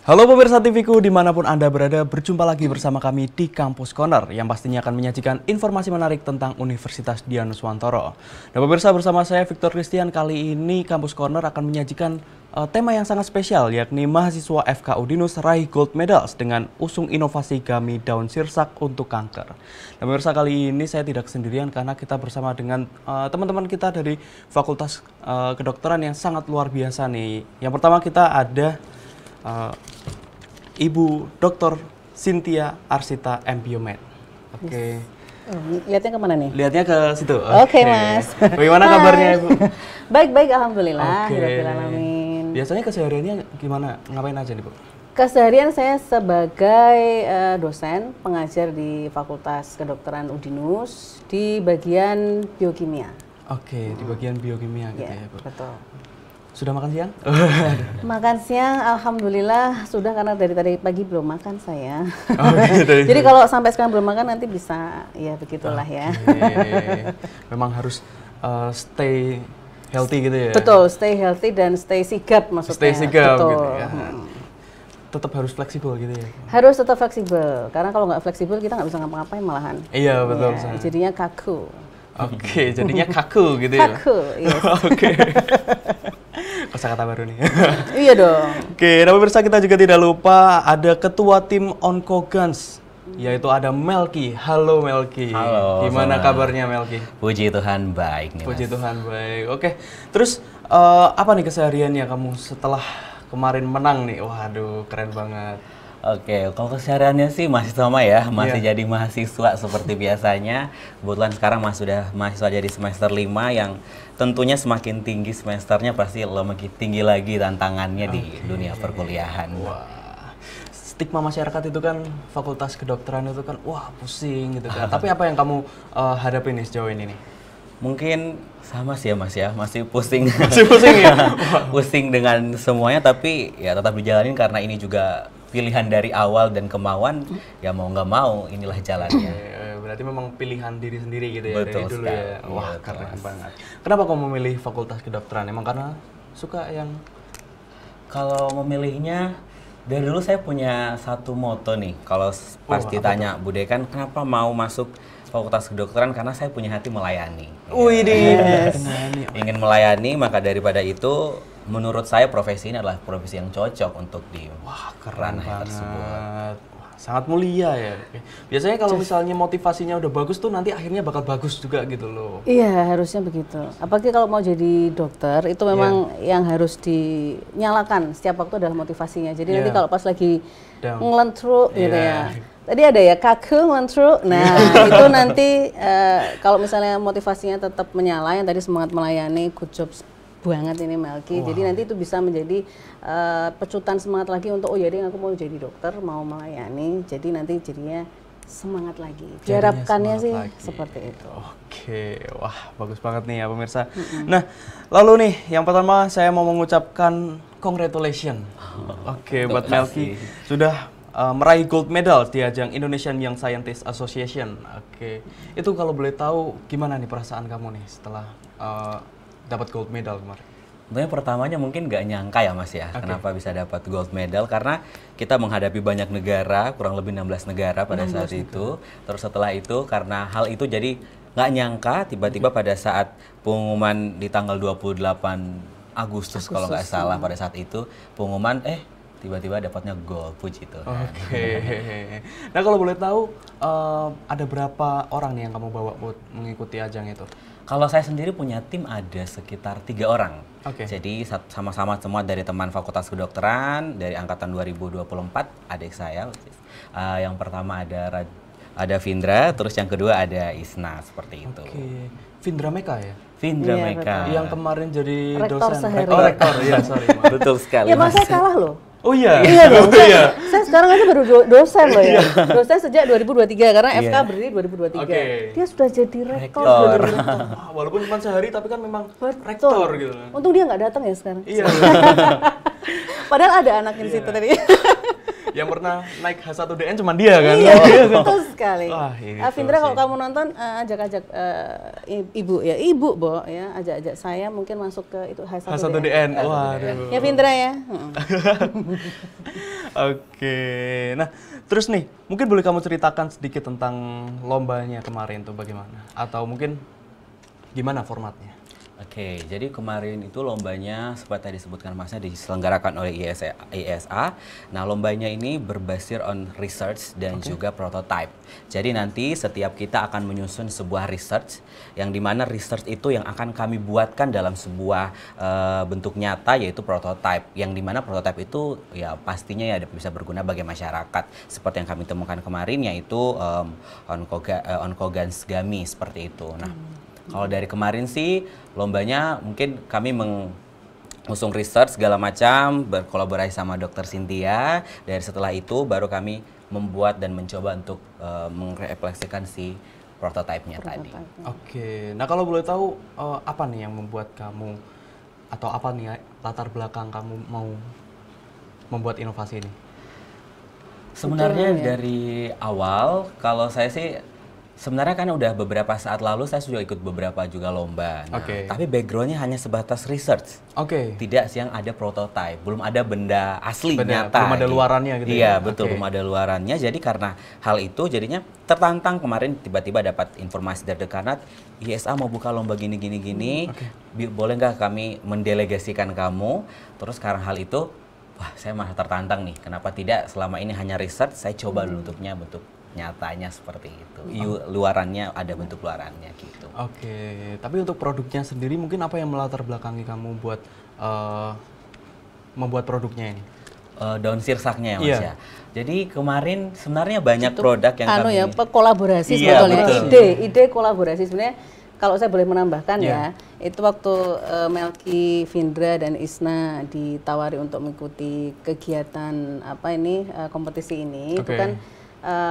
Halo pemirsa TV-ku dimanapun Anda berada, berjumpa lagi bersama kami di Kampus Corner yang pastinya akan menyajikan informasi menarik tentang Universitas Dianuswantoro. Nah pemirsa, bersama saya Victor Christian, kali ini Kampus Corner akan menyajikan tema yang sangat spesial, yakni mahasiswa FK Udinus raih gold medals dengan usung inovasi gummy daun sirsak untuk kanker. Nah pemirsa, kali ini saya tidak sendirian karena kita bersama dengan teman-teman kita dari Fakultas Kedokteran yang sangat luar biasa nih. Yang pertama kita ada Ibu Dr. Cynthia Arsita M. Biomed. Oke. Lihatnya kemana nih? Lihatnya ke situ. Oke, Mas. Bagaimana kabarnya, Ibu? Baik-baik, alhamdulillah. Oke. Alamin. Biasanya kesehariannya gimana? Ngapain aja nih, Bu? Keseharian saya sebagai dosen pengajar di Fakultas Kedokteran Udinus di bagian biokimia. Oke, di bagian biokimia gitu ya, Bu. Betul. Sudah makan siang? Makan siang, alhamdulillah sudah, karena dari tadi pagi belum makan saya. Jadi kalau sampai sekarang belum makan nanti bisa, ya begitulah ya. Memang harus stay healthy gitu ya? Betul, stay healthy dan stay sigap maksudnya. Stay sigap betul. gitu ya. Tetap harus fleksibel gitu ya? Harus tetap fleksibel, karena kalau nggak fleksibel kita nggak bisa ngapa-ngapain malahan. Iya, betul. Ya, jadinya kaku. Oke, jadinya kaku gitu ya? Kaku, yes. Oke. Kosakata baru nih. Iya dong. Oke, nah pemirsa, kita juga tidak lupa ada ketua tim Onkogans, yaitu ada Melki. Halo Melki. Halo. Gimana kabarnya Melki? Puji Tuhan baik nih, Mas. Puji Tuhan baik. Oke, terus apa nih kesehariannya kamu setelah kemarin menang nih? Waduh, keren banget. Oke, kalau kesehariannya sih masih sama ya, masih jadi mahasiswa seperti biasanya. Kebetulan sekarang sudah mahasiswa jadi semester 5 yang tentunya semakin tinggi semesternya pasti makin tinggi lagi tantangannya di dunia perkuliahan. Wah, stigma masyarakat itu kan Fakultas Kedokteran itu kan wah pusing gitu kan. Tapi apa yang kamu hadapi nih sejauh ini nih? Mungkin sama sih ya Mas ya, masih pusing. Masih pusing ya? Pusing dengan semuanya, tapi ya tetap dijalanin karena ini juga pilihan dari awal dan kemauan, ya mau nggak mau inilah jalannya. Berarti memang pilihan diri sendiri gitu ya. Betul dari dulu sekali. ya. Wah, Betul, keren Mas. banget. Kenapa kamu memilih Fakultas Kedokteran? Emang karena suka yang Kalau memilihnya, dari dulu saya punya satu moto nih. Kalau pas ditanya Bude kan kenapa mau masuk Fakultas Kedokteran, karena saya punya hati melayani. Wih, Ingin melayani, maka daripada itu menurut saya profesi ini adalah profesi yang cocok untuk di keren ranah tersebut. Wah, sangat mulia ya. Biasanya kalau misalnya motivasinya udah bagus tuh nanti akhirnya bakal bagus juga gitu loh. Iya, harusnya begitu. Apalagi kalau mau jadi dokter, itu memang yang harus dinyalakan setiap waktu adalah motivasinya. Jadi nanti kalau pas lagi ngelentruk gitu ya. Tadi ada ya kaku, ngelentruk. Nah, itu nanti kalau misalnya motivasinya tetap menyala, yang tadi semangat melayani, good job banget ini Melki. Jadi nanti itu bisa menjadi pecutan semangat lagi untuk oh jadi aku mau jadi dokter, mau melayani. Jadi nanti jadinya semangat lagi. Diharapkannya sih seperti itu. Oke, wah bagus banget nih ya pemirsa. Nah, lalu nih yang pertama saya mau mengucapkan congratulations. Oke, buat Melki sudah meraih gold medal di ajang Indonesian Young Scientist Association. Oke, itu kalau boleh tahu gimana nih perasaan kamu nih setelah dapat gold medal kemarin? Tentunya pertamanya mungkin nggak nyangka ya Mas ya, kenapa bisa dapat gold medal, karena kita menghadapi banyak negara, kurang lebih 16 negara pada saat itu. Terus setelah itu karena hal itu jadi nggak nyangka tiba-tiba pada saat pengumuman di tanggal 28 Agustus kalau nggak salah pada saat itu pengumuman tiba-tiba dapatnya gold, puji Tuhan. Oke. Nah kalau boleh tahu ada berapa orang nih yang kamu bawa buat mengikuti ajang itu? Kalau saya sendiri punya tim ada sekitar 3 orang. Jadi sama-sama semua dari teman Fakultas Kedokteran dari angkatan 2024, adik saya. Yang pertama ada Vindra, terus yang kedua ada Isna, seperti itu. Oke. Vindra Meka ya? Vindra Meka. Yang kemarin jadi rektor dosen. sehari. Oh, rektor. Iya, sorry. Betul sekali. Ya, Mas, saya kalah loh. Oh iya? Iya dong. Saya sekarang aja baru dosen loh ya. Dosen sejak 2023 karena FK berdiri 2023. Dia sudah jadi rektor. Walaupun cuma sehari tapi kan memang rektor gitu. Untung dia nggak datang ya sekarang. Iya. Padahal ada anak di situ tadi. Yang pernah naik H1DN cuma dia kan? Iya, betul sekali. Wah, Vindra kalau kamu nonton, ajak-ajak ibu ya, ibu Bo ya, ajak-ajak saya mungkin masuk ke itu H1DN. Waduh. Ya Vindra ya. Oke, nah terus nih, mungkin boleh kamu ceritakan sedikit tentang lombanya kemarin tuh bagaimana? Atau mungkin gimana formatnya? Oke, jadi kemarin itu lombanya seperti tadi disebutkan Masnya diselenggarakan oleh ISA. Nah, lombanya ini berbasis on research dan juga prototype. Jadi nanti setiap kita akan menyusun sebuah research yang dimana research itu yang akan kami buatkan dalam sebuah bentuk nyata yaitu prototype. Yang dimana prototype itu ya pastinya ya bisa berguna bagi masyarakat. Seperti yang kami temukan kemarin yaitu oncogansgami seperti itu. Nah, kalau dari kemarin sih lombanya mungkin kami mengusung research segala macam, berkolaborasi sama Dr. Cynthia. Dari setelah itu baru kami membuat dan mencoba untuk merefleksikan si prototipenya tadi. Oke, nah kalau boleh tahu apa nih yang membuat kamu atau apa nih latar belakang kamu mau membuat inovasi ini? Sebenarnya dari awal kalau saya sih sebenarnya kan udah beberapa saat lalu saya sudah ikut beberapa juga lomba. Nah, tapi backgroundnya hanya sebatas research. Tidak yang ada prototype, belum ada benda asli nyata. Belum ada luarannya gitu. Iya, betul, belum ada luarannya. Jadi karena hal itu jadinya tertantang kemarin tiba-tiba dapat informasi dari dekanat, ISA mau buka lomba gini. Boleh nggak kami mendelegasikan kamu? Terus sekarang hal itu, wah saya malah tertantang nih. Kenapa tidak selama ini hanya research, saya coba dulu bentuk nyatanya seperti itu. Luarannya ada bentuk luarannya gitu. Oke, tapi untuk produknya sendiri mungkin apa yang melatar belakangi kamu buat membuat produknya ini? Daun sirsaknya ya Mas ya. Jadi kemarin sebenarnya banyak produk yang kami kolaborasi sebetulnya. Ide kolaborasi sebenarnya. Kalau saya boleh menambahkan ya, itu waktu Melki, Vindra dan Isna ditawari untuk mengikuti kegiatan kompetisi ini, itu kan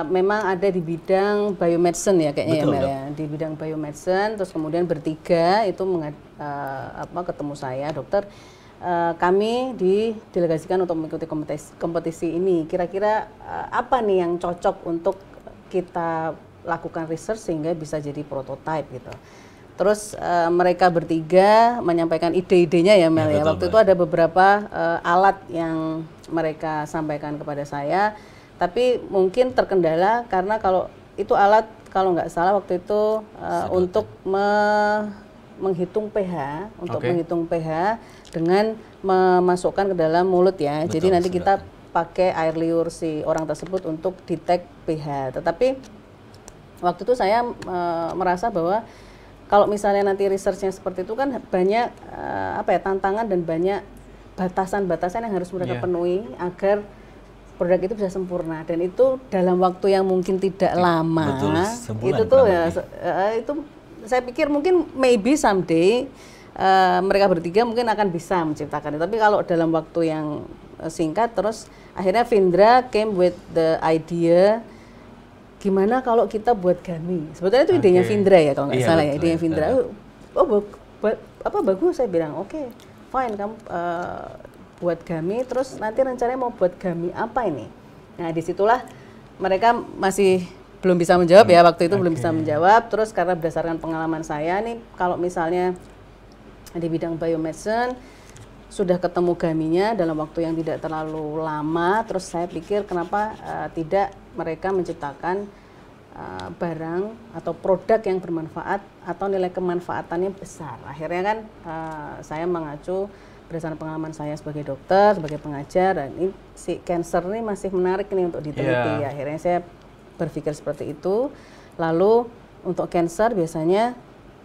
memang ada di bidang biomedicine ya kayaknya ya Mel ya, di bidang biomedicine. Terus kemudian bertiga itu ketemu saya dokter, kami didelegasikan untuk mengikuti kompetisi ini. Kira-kira apa nih yang cocok untuk kita lakukan research sehingga bisa jadi prototype gitu. Terus mereka bertiga menyampaikan ide-idenya ya Mel ya. Waktu itu ada beberapa alat yang mereka sampaikan kepada saya. Tapi mungkin terkendala karena kalau itu alat kalau nggak salah waktu itu untuk menghitung pH, menghitung pH dengan memasukkan ke dalam mulut ya. Jadi nanti kita pakai air liur si orang tersebut untuk detect pH. Tetapi waktu itu saya merasa bahwa kalau misalnya nanti researchnya seperti itu kan banyak tantangan dan banyak batasan-batasan yang harus mereka penuhi agar produk itu bisa sempurna, dan itu dalam waktu yang mungkin tidak lama. Betul, sebulan itu tuh ya itu saya pikir mungkin maybe someday mereka bertiga mungkin akan bisa menciptakan itu. Tapi kalau dalam waktu yang singkat, terus akhirnya Vindra came with the idea gimana kalau kita buat gummy. Sebetulnya itu idenya Vindra ya kalau nggak salah ya, idenya Vindra. Bagus, saya bilang oke, fine kamu buat gummy, terus nanti rencananya mau buat gummy apa ini? Nah disitulah mereka masih belum bisa menjawab ya, waktu itu belum bisa menjawab. Terus karena berdasarkan pengalaman saya nih, kalau misalnya di bidang biomedicine sudah ketemu gummy-nya dalam waktu yang tidak terlalu lama, terus saya pikir kenapa tidak mereka menciptakan barang atau produk yang bermanfaat atau nilai kemanfaatannya besar. Akhirnya kan saya mengacu berdasarkan pengalaman saya sebagai dokter, sebagai pengajar, dan ini si cancer ini masih menarik nih untuk diteliti. Akhirnya saya berpikir seperti itu. Lalu untuk cancer biasanya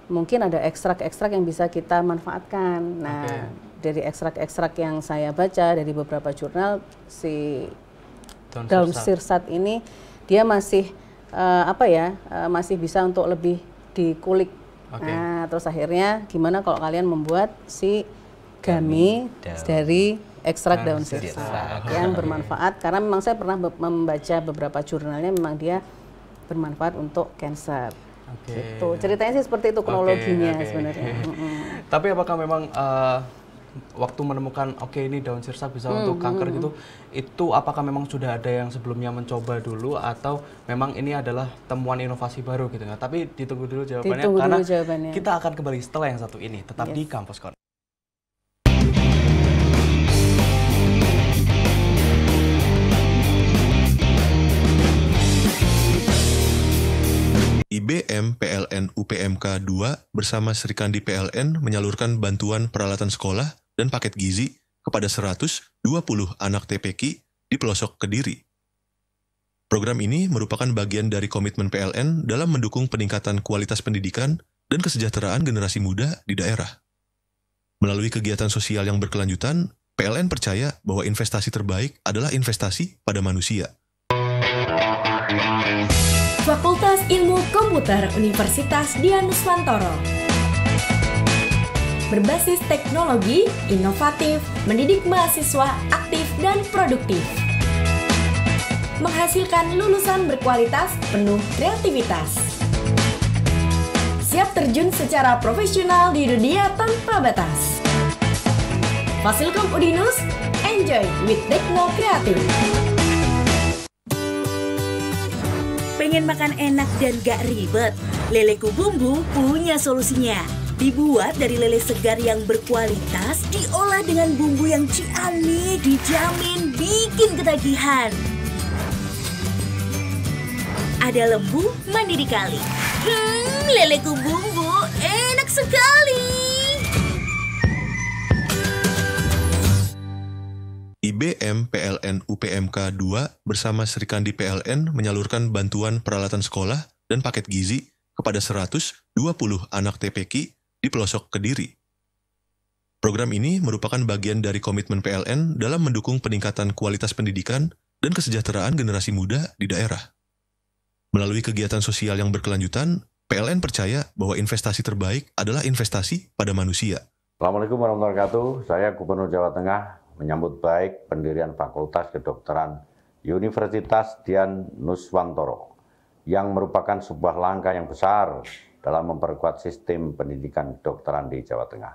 mungkin ada ekstrak-ekstrak yang bisa kita manfaatkan. Nah, dari ekstrak-ekstrak yang saya baca dari beberapa jurnal, si daun sirsat ini dia masih masih bisa untuk lebih dikulik. Nah, terus akhirnya gimana kalau kalian membuat si gummy dari ekstrak daun sirsat yang bermanfaat, karena memang saya pernah membaca beberapa jurnalnya, memang dia bermanfaat untuk cancer. Gitu. Ceritanya sih seperti itu kronologinya sebenarnya. Tapi apakah memang waktu menemukan oke ini daun sirsak bisa untuk kanker gitu, itu apakah memang sudah ada yang sebelumnya mencoba dulu atau memang ini adalah temuan inovasi baru gitu nggak? Tapi ditunggu dulu jawabannya karena kita akan kembali setelah yang satu ini, tetap di Kampus Corner. IBM PLN UPMK 2 bersama Serikandi PLN menyalurkan bantuan peralatan sekolah dan paket gizi kepada 120 anak TPQ di pelosok Kediri. Program ini merupakan bagian dari komitmen PLN dalam mendukung peningkatan kualitas pendidikan dan kesejahteraan generasi muda di daerah. Melalui kegiatan sosial yang berkelanjutan, PLN percaya bahwa investasi terbaik adalah investasi pada manusia. Fakultas Ilmu Komputer Universitas Dianuswantoro berbasis teknologi, inovatif, mendidik mahasiswa aktif dan produktif, menghasilkan lulusan berkualitas penuh kreativitas, siap terjun secara profesional di dunia tanpa batas. Fasilkom Udinus, enjoy with Tekno Kreatif. Pengen makan enak dan gak ribet? Leleku Bumbu punya solusinya. Dibuat dari lele segar yang berkualitas, diolah dengan bumbu yang ciamik, dijamin bikin ketagihan. Ada lembu mandi di kali. Leleku Bumbu enak sekali. IBM PLN UPMK 2 bersama Serikandi PLN menyalurkan bantuan peralatan sekolah dan paket gizi kepada 120 anak TPQ di pelosok Kediri. Program ini merupakan bagian dari komitmen PLN dalam mendukung peningkatan kualitas pendidikan dan kesejahteraan generasi muda di daerah. Melalui kegiatan sosial yang berkelanjutan, PLN percaya bahwa investasi terbaik adalah investasi pada manusia. Assalamualaikum warahmatullahi wabarakatuh. Saya Gubernur Jawa Tengah menyambut baik pendirian Fakultas Kedokteran Universitas Dianuswantoro yang merupakan sebuah langkah yang besar dalam memperkuat sistem pendidikan kedokteran di Jawa Tengah,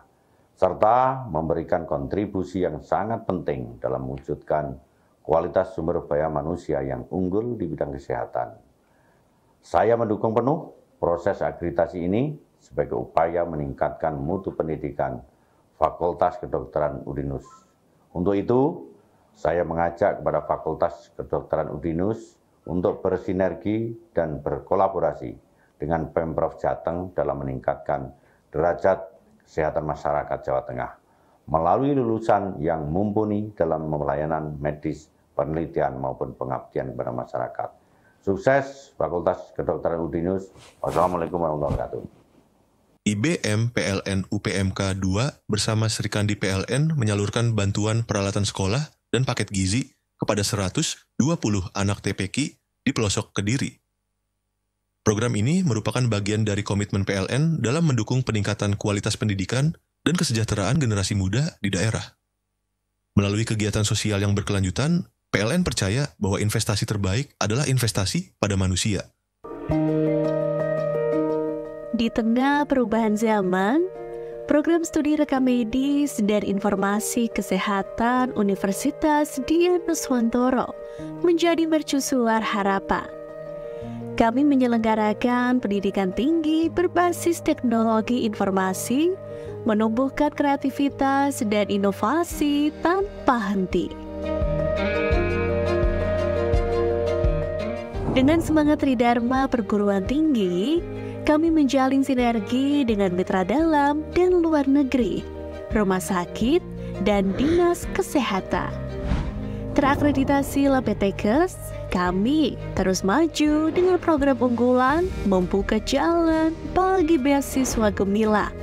serta memberikan kontribusi yang sangat penting dalam mewujudkan kualitas sumber daya manusia yang unggul di bidang kesehatan. Saya mendukung penuh proses akreditasi ini sebagai upaya meningkatkan mutu pendidikan Fakultas Kedokteran Udinus. Untuk itu, saya mengajak kepada Fakultas Kedokteran Udinus untuk bersinergi dan berkolaborasi dengan Pemprov Jateng dalam meningkatkan derajat kesehatan masyarakat Jawa Tengah melalui lulusan yang mumpuni dalam pelayanan medis, penelitian maupun pengabdian kepada masyarakat. Sukses Fakultas Kedokteran Udinus. Wassalamualaikum warahmatullahi wabarakatuh. IBM PLN UPMK 2 bersama Serikandi PLN menyalurkan bantuan peralatan sekolah dan paket gizi kepada 120 anak TPQ di pelosok Kediri. Program ini merupakan bagian dari komitmen PLN dalam mendukung peningkatan kualitas pendidikan dan kesejahteraan generasi muda di daerah. Melalui kegiatan sosial yang berkelanjutan, PLN percaya bahwa investasi terbaik adalah investasi pada manusia. Di tengah perubahan zaman, program studi rekam medis dan informasi kesehatan Universitas Dianuswantoro menjadi mercusuar harapan. Kami menyelenggarakan pendidikan tinggi berbasis teknologi informasi, menumbuhkan kreativitas dan inovasi tanpa henti. Dengan semangat Tridharma Perguruan Tinggi, kami menjalin sinergi dengan mitra dalam dan luar negeri, rumah sakit, dan dinas kesehatan. Terakreditasi LabPTKes, kami terus maju dengan program unggulan membuka jalan bagi beasiswa gemilang.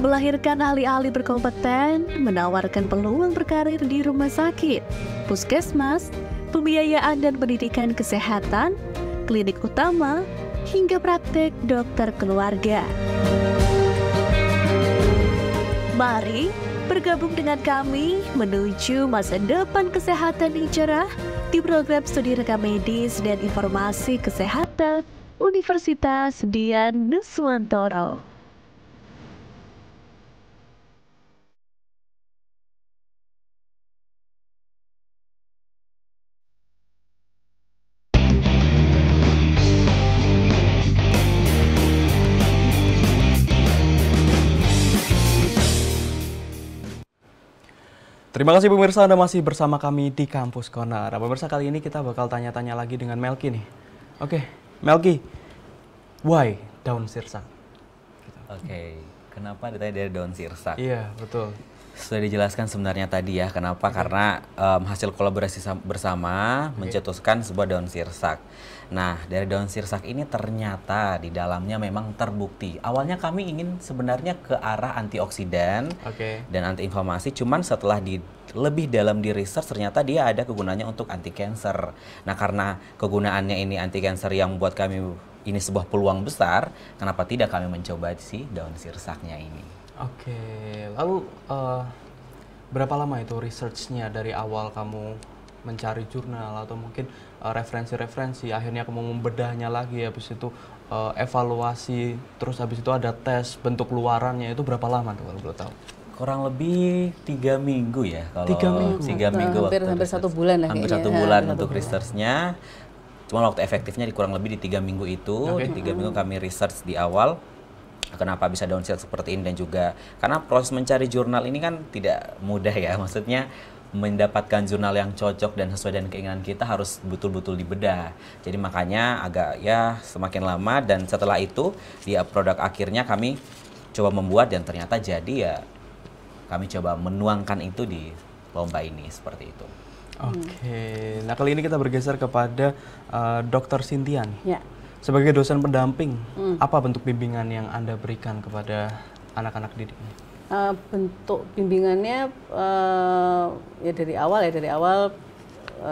Melahirkan ahli-ahli berkompeten, menawarkan peluang berkarir di rumah sakit, puskesmas, pembiayaan dan pendidikan kesehatan, klinik utama, hingga praktek dokter keluarga. Mari bergabung dengan kami menuju masa depan kesehatan yang cerah di program studi rekam medis dan informasi kesehatan Universitas Dianuswantoro. Terima kasih pemirsa, Anda masih bersama kami di Kampus Corner. Nah, pemirsa, kali ini kita bakal tanya-tanya lagi dengan Melki nih. Oke, Melki, why daun sirsak? Oke, kenapa ditanya dari daun sirsak? Iya, betul. Sudah dijelaskan sebenarnya tadi ya, kenapa? Karena hasil kolaborasi bersama mencetuskan sebuah daun sirsak. Nah, dari daun sirsak ini ternyata di dalamnya memang terbukti. Awalnya kami ingin sebenarnya ke arah antioksidan dan antiinflamasi, cuman setelah lebih dalam di research ternyata dia ada kegunaannya untuk anti cancer. Nah, karena kegunaannya ini anti cancer yang buat kami ini sebuah peluang besar, kenapa tidak kami mencoba si daun sirsaknya ini? Oke, lalu berapa lama itu research-nya dari awal kamu mencari jurnal atau mungkin referensi-referensi, akhirnya kamu membedahnya lagi, habis itu evaluasi, terus habis itu ada tes bentuk luarannya, itu berapa lama tuh kalau boleh tahu? Kurang lebih 3 minggu ya, kalau 3 minggu hampir 1 bulan lah hampir 1 bulan untuk research-nya. Cuma waktu efektifnya kurang lebih di 3 minggu itu. Di 3 minggu kami research di awal kenapa bisa down sirsak seperti ini, dan juga karena proses mencari jurnal ini kan tidak mudah ya, maksudnya mendapatkan jurnal yang cocok dan sesuai dengan keinginan kita harus betul-betul dibedah. Jadi makanya agak ya semakin lama, dan setelah itu di produk akhirnya kami coba membuat dan ternyata jadi ya kami coba menuangkan itu di lomba ini seperti itu. Oke, nah kali ini kita bergeser kepada Dr. Cynthia nih. Ya. Sebagai dosen pendamping, apa bentuk bimbingan yang Anda berikan kepada anak-anak didik? Bentuk bimbingannya ya dari awal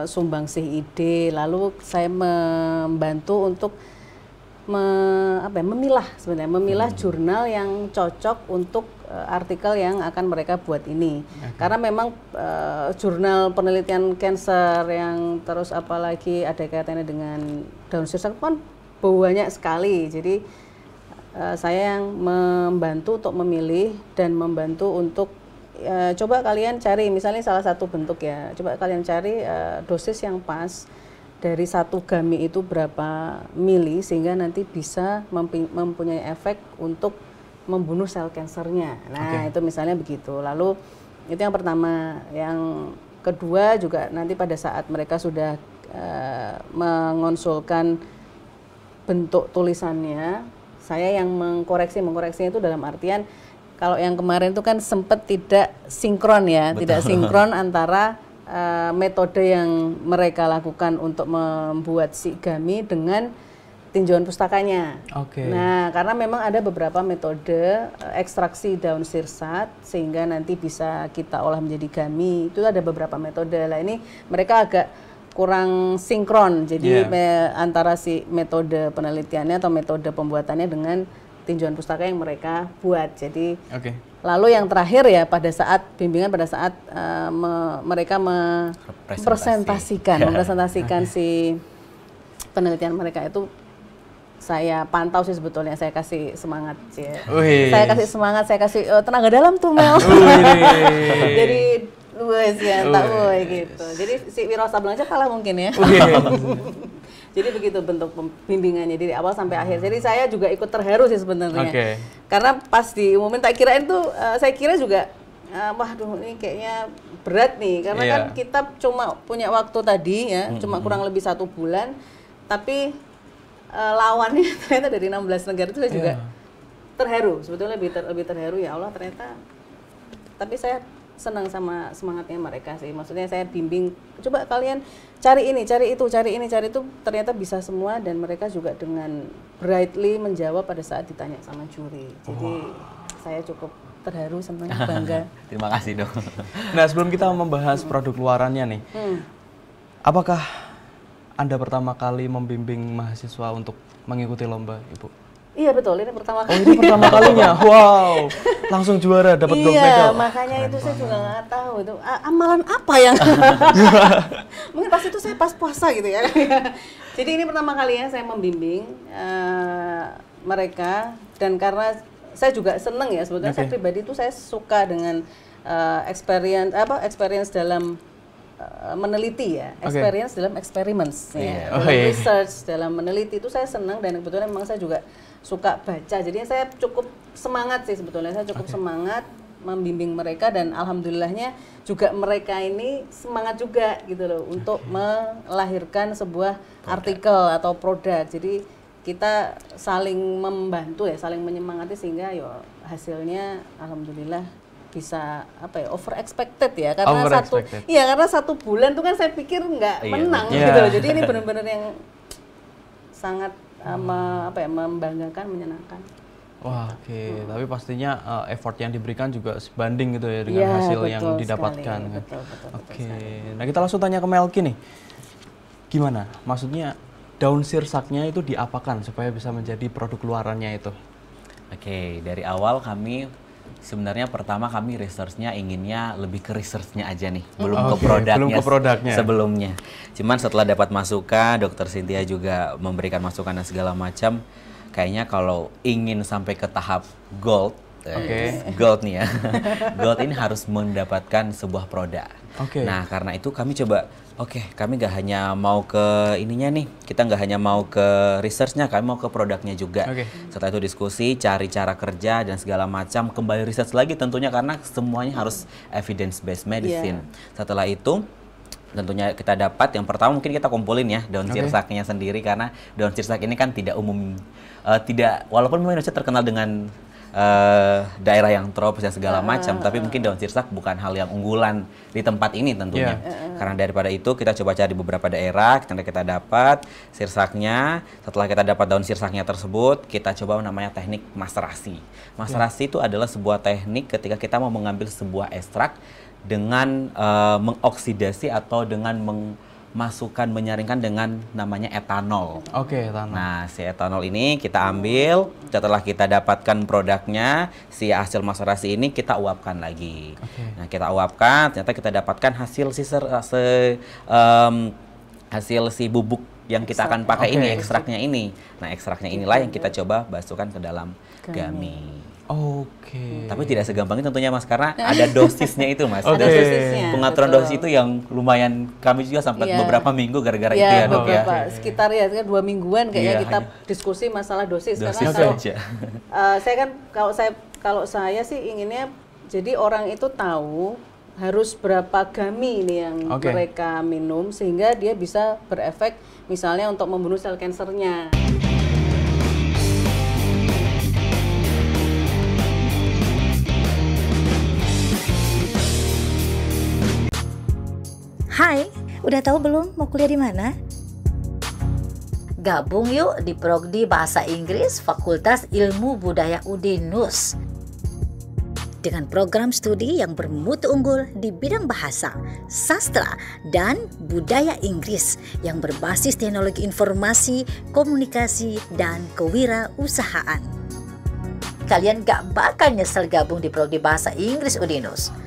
sumbangsih ide, lalu saya membantu untuk memilah jurnal yang cocok untuk artikel yang akan mereka buat ini. Karena memang jurnal penelitian kanker yang terus apalagi ada kaitannya dengan daun sirsak kan banyak sekali. Jadi saya yang membantu untuk memilih dan membantu untuk coba kalian cari, misalnya salah satu bentuk ya, coba kalian cari dosis yang pas dari 1 gami itu berapa mili sehingga nanti bisa mempunyai efek untuk membunuh sel kansernya. Nah, itu misalnya begitu. Lalu itu yang pertama. Yang kedua juga nanti pada saat mereka sudah mengonsulkan bentuk tulisannya, saya yang mengkoreksinya itu dalam artian kalau yang kemarin itu kan sempat tidak sinkron ya. Betul. Tidak sinkron antara metode yang mereka lakukan untuk membuat si gami dengan tinjauan pustakanya. Nah, karena memang ada beberapa metode ekstraksi daun sirsat sehingga nanti bisa kita olah menjadi gami. Itu ada beberapa metode. Lah ini mereka agak kurang sinkron. Jadi antara si metode penelitiannya atau metode pembuatannya dengan tinjauan pustaka yang mereka buat. Jadi lalu yang terakhir ya pada saat bimbingan, pada saat mereka mempresentasikan si penelitian mereka itu, saya pantau sih sebetulnya, saya kasih semangat sih. Saya kasih semangat, saya kasih tenaga dalam tuh Mel. Jadi luas ya, tak boy gitu. Jadi si Wiro Sableng aja kalah mungkin ya. Jadi begitu bentuk bimbingannya dari awal sampai akhir. Jadi saya juga ikut terharu sih sebenarnya. Karena pas diumumin tak kirain tuh, saya kira juga waduh ini kayaknya berat nih. Karena kan kita cuma punya waktu tadi ya, cuma kurang lebih 1 bulan. Tapi lawannya ternyata dari 16 negara itu saya juga terharu. Sebetulnya lebih terharu, ya Allah ternyata. Tapi saya senang sama semangatnya mereka sih. Maksudnya saya bimbing, coba kalian cari ini, cari itu, cari ini, cari itu, ternyata bisa semua, dan mereka juga dengan brightly menjawab pada saat ditanya sama juri. Jadi saya cukup terharu, senang, bangga. Terima kasih dong. Nah, sebelum kita membahas produk luarannya nih, apakah Anda pertama kali membimbing mahasiswa untuk mengikuti lomba, Ibu? Iya betul, ini pertama kali. Ini pertama kalinya, wow, langsung juara, dapat gold medal. Iya, makanya itu saya juga nggak tahu itu amalan apa yang. Mungkin pas itu saya pas puasa gitu ya. Jadi ini pertama kalinya saya membimbing mereka, dan karena saya juga seneng ya sebetulnya, saya pribadi itu saya suka dengan experience dalam meneliti ya, experience dalam experiments ya. Research dalam meneliti itu saya senang, dan kebetulan memang saya juga suka baca. Jadi saya cukup semangat sih sebetulnya, saya cukup semangat membimbing mereka, dan alhamdulillahnya juga mereka ini semangat juga gitu loh untuk melahirkan sebuah artikel atau produk. Jadi kita saling membantu ya, saling menyemangati sehingga ya hasilnya alhamdulillah bisa over expected ya, karena karena 1 bulan tuh kan saya pikir nggak menang gitu loh. Jadi ini benar-benar yang sangat membanggakan, menyenangkan. Wah, oke. Tapi pastinya effort yang diberikan juga sebanding gitu ya dengan hasil yang didapatkan. Oke. Nah, kita langsung tanya ke Melki nih. Gimana? Maksudnya daun sirsaknya itu diapakan supaya bisa menjadi produk luarannya itu? Oke, dari awal kami sebenarnya pertama kami research-nya inginnya lebih ke research-nya aja nih, belum ke produknya sebelumnya. Cuman setelah dapat masukan, Dokter Cynthia juga memberikan masukan dan segala macam. Kayaknya kalau ingin sampai ke tahap gold, gold nih ya, gold ini harus mendapatkan sebuah produk. Nah, karena itu kami coba, kami nggak hanya mau ke ininya nih, kita nggak hanya mau ke research-nya, kami mau ke produknya juga. Setelah itu diskusi, cari cara kerja dan segala macam, kembali research lagi tentunya karena semuanya harus evidence-based medicine. Setelah itu tentunya kita dapat, yang pertama mungkin kita kumpulin ya daun sirsaknya sendiri, karena daun sirsak ini kan tidak umum, walaupun Indonesia terkenal dengan daerah yang tropis dan segala macam, tapi mungkin daun sirsak bukan hal yang unggulan di tempat ini tentunya. Karena daripada itu kita coba cari beberapa daerah, kita dapat sirsaknya. Setelah kita dapat daun sirsaknya tersebut, kita coba namanya teknik maserasi. Maserasi itu adalah sebuah teknik ketika kita mau mengambil sebuah ekstrak dengan mengoksidasi atau dengan menyaringkan dengan namanya etanol. Etanol. Nah, si etanol ini kita ambil, setelah kita dapatkan produknya, si hasil maserasi ini kita uapkan lagi. Nah, kita uapkan, ternyata kita dapatkan hasil si bubuk yang kita akan pakai ini, ekstraknya ini. Nah, ekstraknya inilah yang kita coba masukkan ke dalam gami. Tapi tidak segampang itu tentunya Mas, karena ada dosisnya itu Mas. Pengaturan dosis itu yang lumayan, kami juga sampai beberapa minggu gara-gara itu ya Dok ya. Sekitar 2 mingguan kayaknya kita diskusi masalah dosis. Karena saya kan kalau saya sih inginnya jadi orang itu tahu harus berapa gami ini yang mereka minum sehingga dia bisa berefek misalnya untuk membunuh sel kansernya. Hai, udah tahu belum mau kuliah di mana? Gabung yuk di Prodi Bahasa Inggris Fakultas Ilmu Budaya UDINUS. Dengan program studi yang bermutu unggul di bidang bahasa, sastra, dan budaya Inggris yang berbasis teknologi informasi, komunikasi, dan kewirausahaan. Kalian gak bakal nyesel gabung di Prodi Bahasa Inggris UDINUS.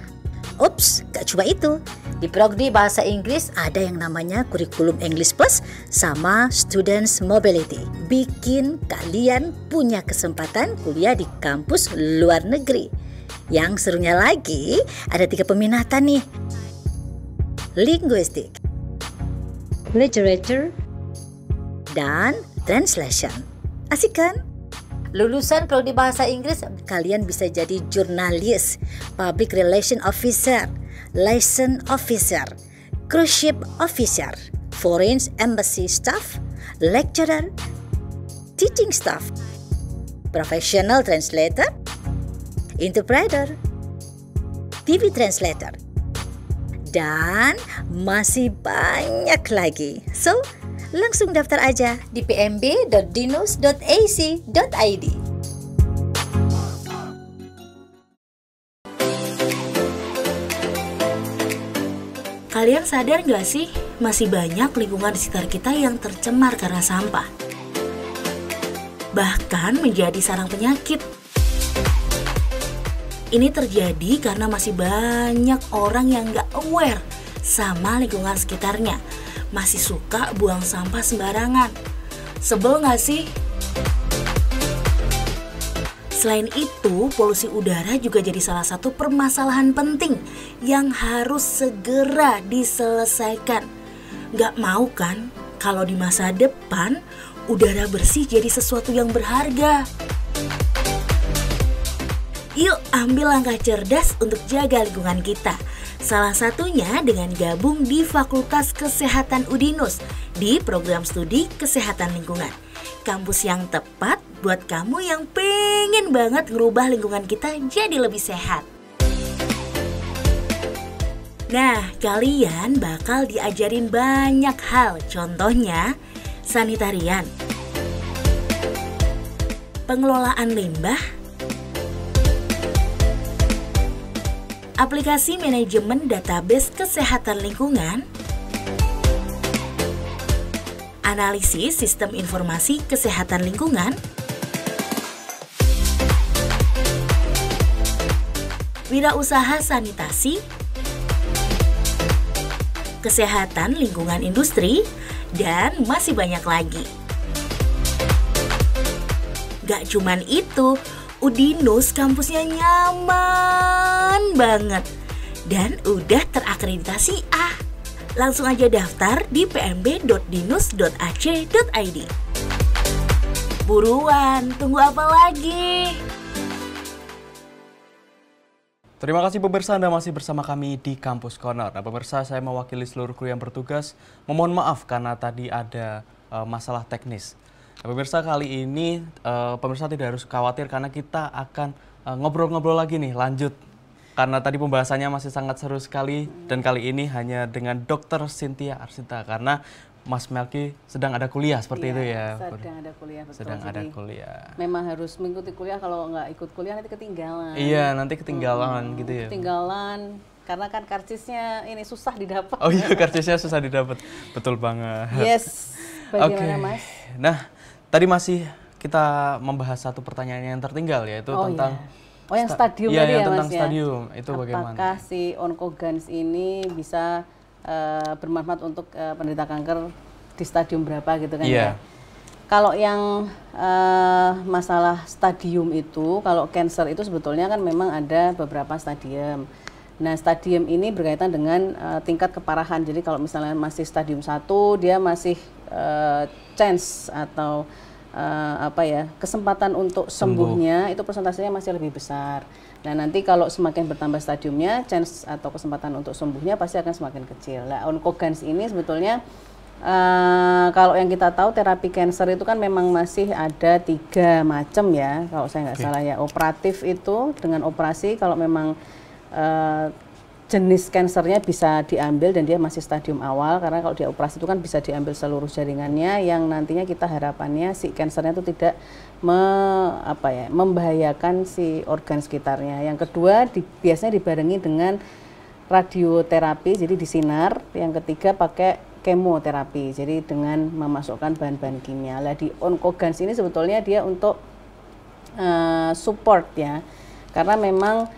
Ups, gak cuma itu. Di Prodi Bahasa Inggris ada yang namanya Kurikulum English Plus sama Students Mobility. Bikin kalian punya kesempatan kuliah di kampus luar negeri. Yang serunya lagi, ada 3 peminatan nih. Linguistik, Literature, dan Translation. Asik kan? Lulusan Prodi Bahasa Inggris, kalian bisa jadi jurnalis, public relation officer, liaison officer, cruise ship officer, foreign embassy staff, lecturer, teaching staff, professional translator, interpreter, TV translator, dan masih banyak lagi. So, langsung daftar aja di pmb.dinus.ac.id. Kalian sadar nggak sih, masih banyak lingkungan di sekitar kita yang tercemar karena sampah. Bahkan menjadi sarang penyakit. Ini terjadi karena masih banyak orang yang nggak aware sama lingkungan sekitarnya. Masih suka buang sampah sembarangan. Sebel nggak sih? Selain itu, polusi udara juga jadi salah satu permasalahan penting yang harus segera diselesaikan. Nggak mau kan kalau di masa depan udara bersih jadi sesuatu yang berharga. Yuk ambil langkah cerdas untuk jaga lingkungan kita. Salah satunya dengan gabung di Fakultas Kesehatan UDINUS di program studi Kesehatan Lingkungan. Kampus yang tepat buat kamu yang pengen banget ngerubah lingkungan kita jadi lebih sehat. Nah, kalian bakal diajarin banyak hal, contohnya sanitarian, pengelolaan limbah, aplikasi manajemen database kesehatan lingkungan, analisis sistem informasi kesehatan lingkungan, wirausaha sanitasi, kesehatan lingkungan industri, dan masih banyak lagi. Gak cuman itu, UDINUS kampusnya nyaman banget dan udah terakreditasi A. Langsung aja daftar di pmb.dinus.ac.id. Buruan, tunggu apa lagi? Terima kasih pemirsa, Anda masih bersama kami di Kampus Corner. Nah pemirsa, saya mewakili seluruh kru yang bertugas memohon maaf karena tadi ada masalah teknis. Nah, pemirsa, kali ini pemirsa tidak harus khawatir karena kita akan ngobrol-ngobrol lagi nih, lanjut. Karena tadi pembahasannya masih sangat seru sekali dan kali ini hanya dengan Dr. Cynthia Arsita karena Mas Melki sedang ada kuliah seperti itu ya. Sedang ada kuliah, betul. Sedang ada kuliah. Memang harus mengikuti kuliah, kalau nggak ikut kuliah nanti ketinggalan. Iya, nanti ketinggalan gitu ya. Ketinggalan karena kan karcisnya ini susah didapat. Oh iya, karcisnya susah didapat. Betul banget. Yes. Bagaimana Mas? Nah, tadi masih kita membahas satu pertanyaan yang tertinggal yaitu tentang yang stadium tadi ya tentang Mas stadium ya? Itu bagaimana? Apakah si Oncogans ini bisa bermanfaat untuk penderita kanker di stadium berapa gitu kan ya? Kalau yang masalah stadium itu, kalau cancer itu sebetulnya kan memang ada beberapa stadium. Nah, stadium ini berkaitan dengan tingkat keparahan. Jadi kalau misalnya masih stadium 1, dia masih chance atau kesempatan untuk sembuhnya itu persentasenya masih lebih besar. Nah, nanti kalau semakin bertambah stadiumnya, chance atau kesempatan untuk sembuhnya pasti akan semakin kecil. Nah, Oncogans ini sebetulnya kalau yang kita tahu terapi kanker itu kan memang masih ada 3 macam ya, kalau saya nggak salah ya. Operatif itu dengan operasi, kalau memang jenis kansernya bisa diambil dan dia masih stadium awal, karena kalau dia operasi itu kan bisa diambil seluruh jaringannya yang nantinya kita harapannya si kansernya itu tidak membahayakan si organ sekitarnya. Yang kedua biasanya dibarengi dengan radioterapi, jadi disinar. Yang ketiga pakai kemoterapi, jadi dengan memasukkan bahan-bahan kimia. Lah di Oncogans ini sebetulnya dia untuk support ya, karena memang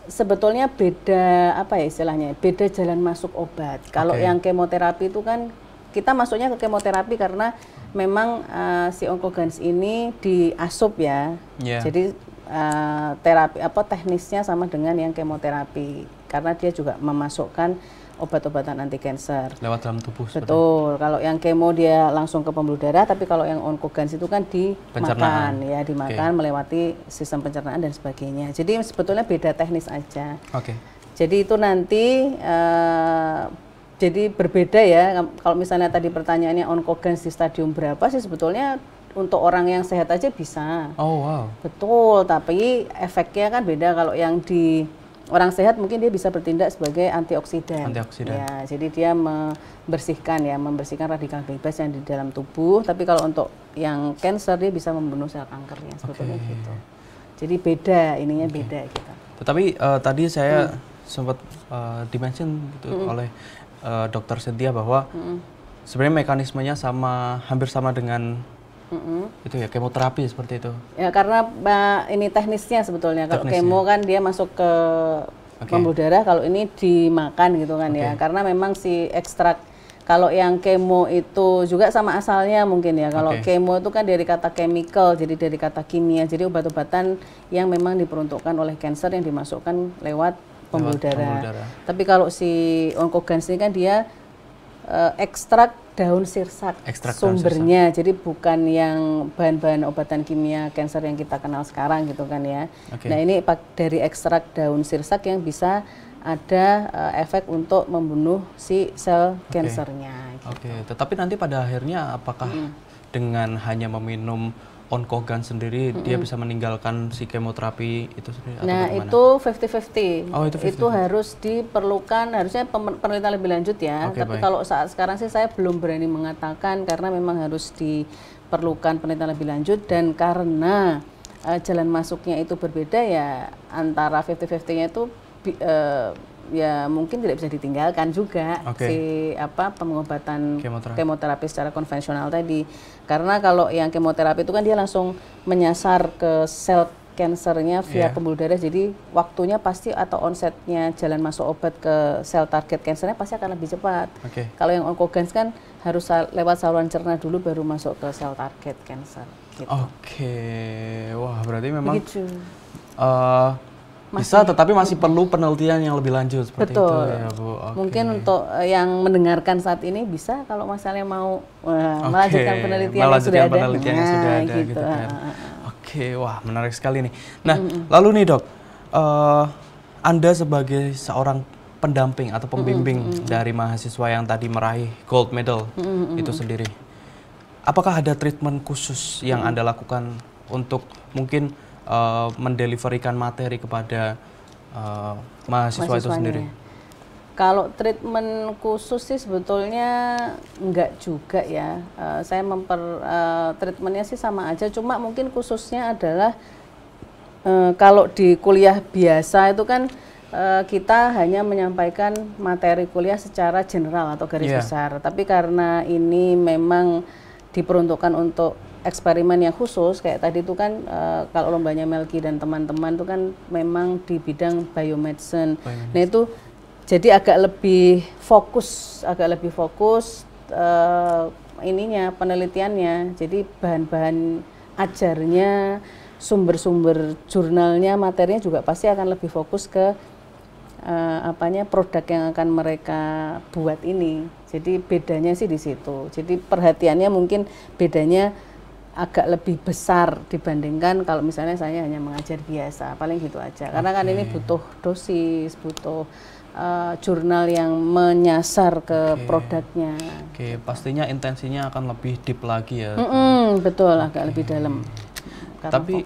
sebetulnya beda istilahnya, beda jalan masuk obat. Kalau yang kemoterapi itu kan kita masuknya ke kemoterapi karena memang si Oncogans ini diasup ya. Jadi terapi teknisnya sama dengan yang kemoterapi karena dia juga memasukkan obat-obatan anti kanker lewat dalam tubuh. Betul. Kalau yang kemo dia langsung ke pembuluh darah, tapi kalau yang Oncogans itu kan dimakan ya, dimakan melewati sistem pencernaan dan sebagainya. Jadi sebetulnya beda teknis aja. Jadi itu nanti jadi berbeda ya. Kalau misalnya tadi pertanyaannya Oncogans di stadium berapa sih, sebetulnya untuk orang yang sehat aja bisa. Oh wow. Betul, tapi efeknya kan beda. Kalau yang di orang sehat mungkin dia bisa bertindak sebagai antioksidan. Ya, jadi dia membersihkan radikal bebas yang di dalam tubuh. Tapi kalau untuk yang kanker dia bisa membunuh sel kankernya sebetulnya gitu. Jadi beda ininya beda gitu. Tetapi tadi saya sempat dimention gitu oleh Dr. Cynthia bahwa sebenarnya mekanismenya hampir sama dengan itu ya, kemoterapi seperti itu. Ya karena ini teknisnya sebetulnya. Kalau kemo kan dia masuk ke pembuluh darah, kalau ini dimakan gitu kan ya. Karena memang si ekstrak, kalau yang kemo itu juga sama asalnya mungkin ya. Kalau kemo itu kan dari kata chemical, jadi dari kata kimia. Jadi obat-obatan yang memang diperuntukkan oleh kanker yang dimasukkan lewat pembuluh darah. Tapi kalau si Oncogans ini kan dia ekstrak daun sirsak Ekstrak sumbernya, jadi bukan yang bahan-bahan obatan kimia cancer yang kita kenal sekarang gitu kan ya. Nah ini dari ekstrak daun sirsak yang bisa ada efek untuk membunuh si sel kansernya. Gitu. Tetapi nanti pada akhirnya apakah dengan hanya meminum onkogan sendiri dia bisa meninggalkan si kemoterapi itu sendiri? Nah itu 50-50. Oh, itu 50-50. Itu harus diperlukan, harusnya penelitian lebih lanjut ya. Tapi kalau saat sekarang sih saya belum berani mengatakan karena memang harus diperlukan penelitian lebih lanjut dan karena jalan masuknya itu berbeda ya antara 50-50-nya itu ya mungkin tidak bisa ditinggalkan juga si pengobatan kemoterapi secara konvensional tadi. Karena kalau yang kemoterapi itu kan dia langsung menyasar ke sel kansernya via pembuluh darah, jadi waktunya pasti atau onsetnya jalan masuk obat ke sel target kansernya pasti akan lebih cepat. Kalau yang onkogens kan harus lewat saluran cerna dulu baru masuk ke sel target kanser. Gitu. Wah berarti memang bisa, tetapi masih perlu penelitian yang lebih lanjut seperti itu ya Bu. Mungkin untuk yang mendengarkan saat ini bisa kalau misalnya mau melanjutkan penelitian yang sudah ada. Gitu kan. Wah menarik sekali nih. Nah lalu nih Dok, Anda sebagai seorang pendamping atau pembimbing dari mahasiswa yang tadi meraih gold medal itu sendiri, apakah ada treatment khusus yang Anda lakukan untuk mungkin mendeliverikan materi kepada mahasiswa itu sendiri? Kalau treatment khusus sih sebetulnya enggak juga ya. Saya treatmentnya sih sama aja, cuma mungkin khususnya adalah kalau di kuliah biasa itu kan kita hanya menyampaikan materi kuliah secara general atau garis besar. Tapi karena ini memang diperuntukkan untuk eksperimen yang khusus kayak tadi itu kan kalau lombanya Melki dan teman-teman itu kan memang di bidang biomedicine. Nah itu jadi agak lebih fokus penelitiannya. Jadi bahan-bahan ajarnya, sumber-sumber jurnalnya, materinya juga pasti akan lebih fokus ke produk yang akan mereka buat ini. Jadi bedanya sih di situ. Jadi perhatiannya mungkin bedanya agak lebih besar dibandingkan kalau misalnya saya hanya mengajar biasa, paling gitu aja. Karena kan ini butuh dosis, butuh jurnal yang menyasar ke produknya. Pastinya intensinya akan lebih deep lagi ya. Betul, agak lebih dalam. Tapi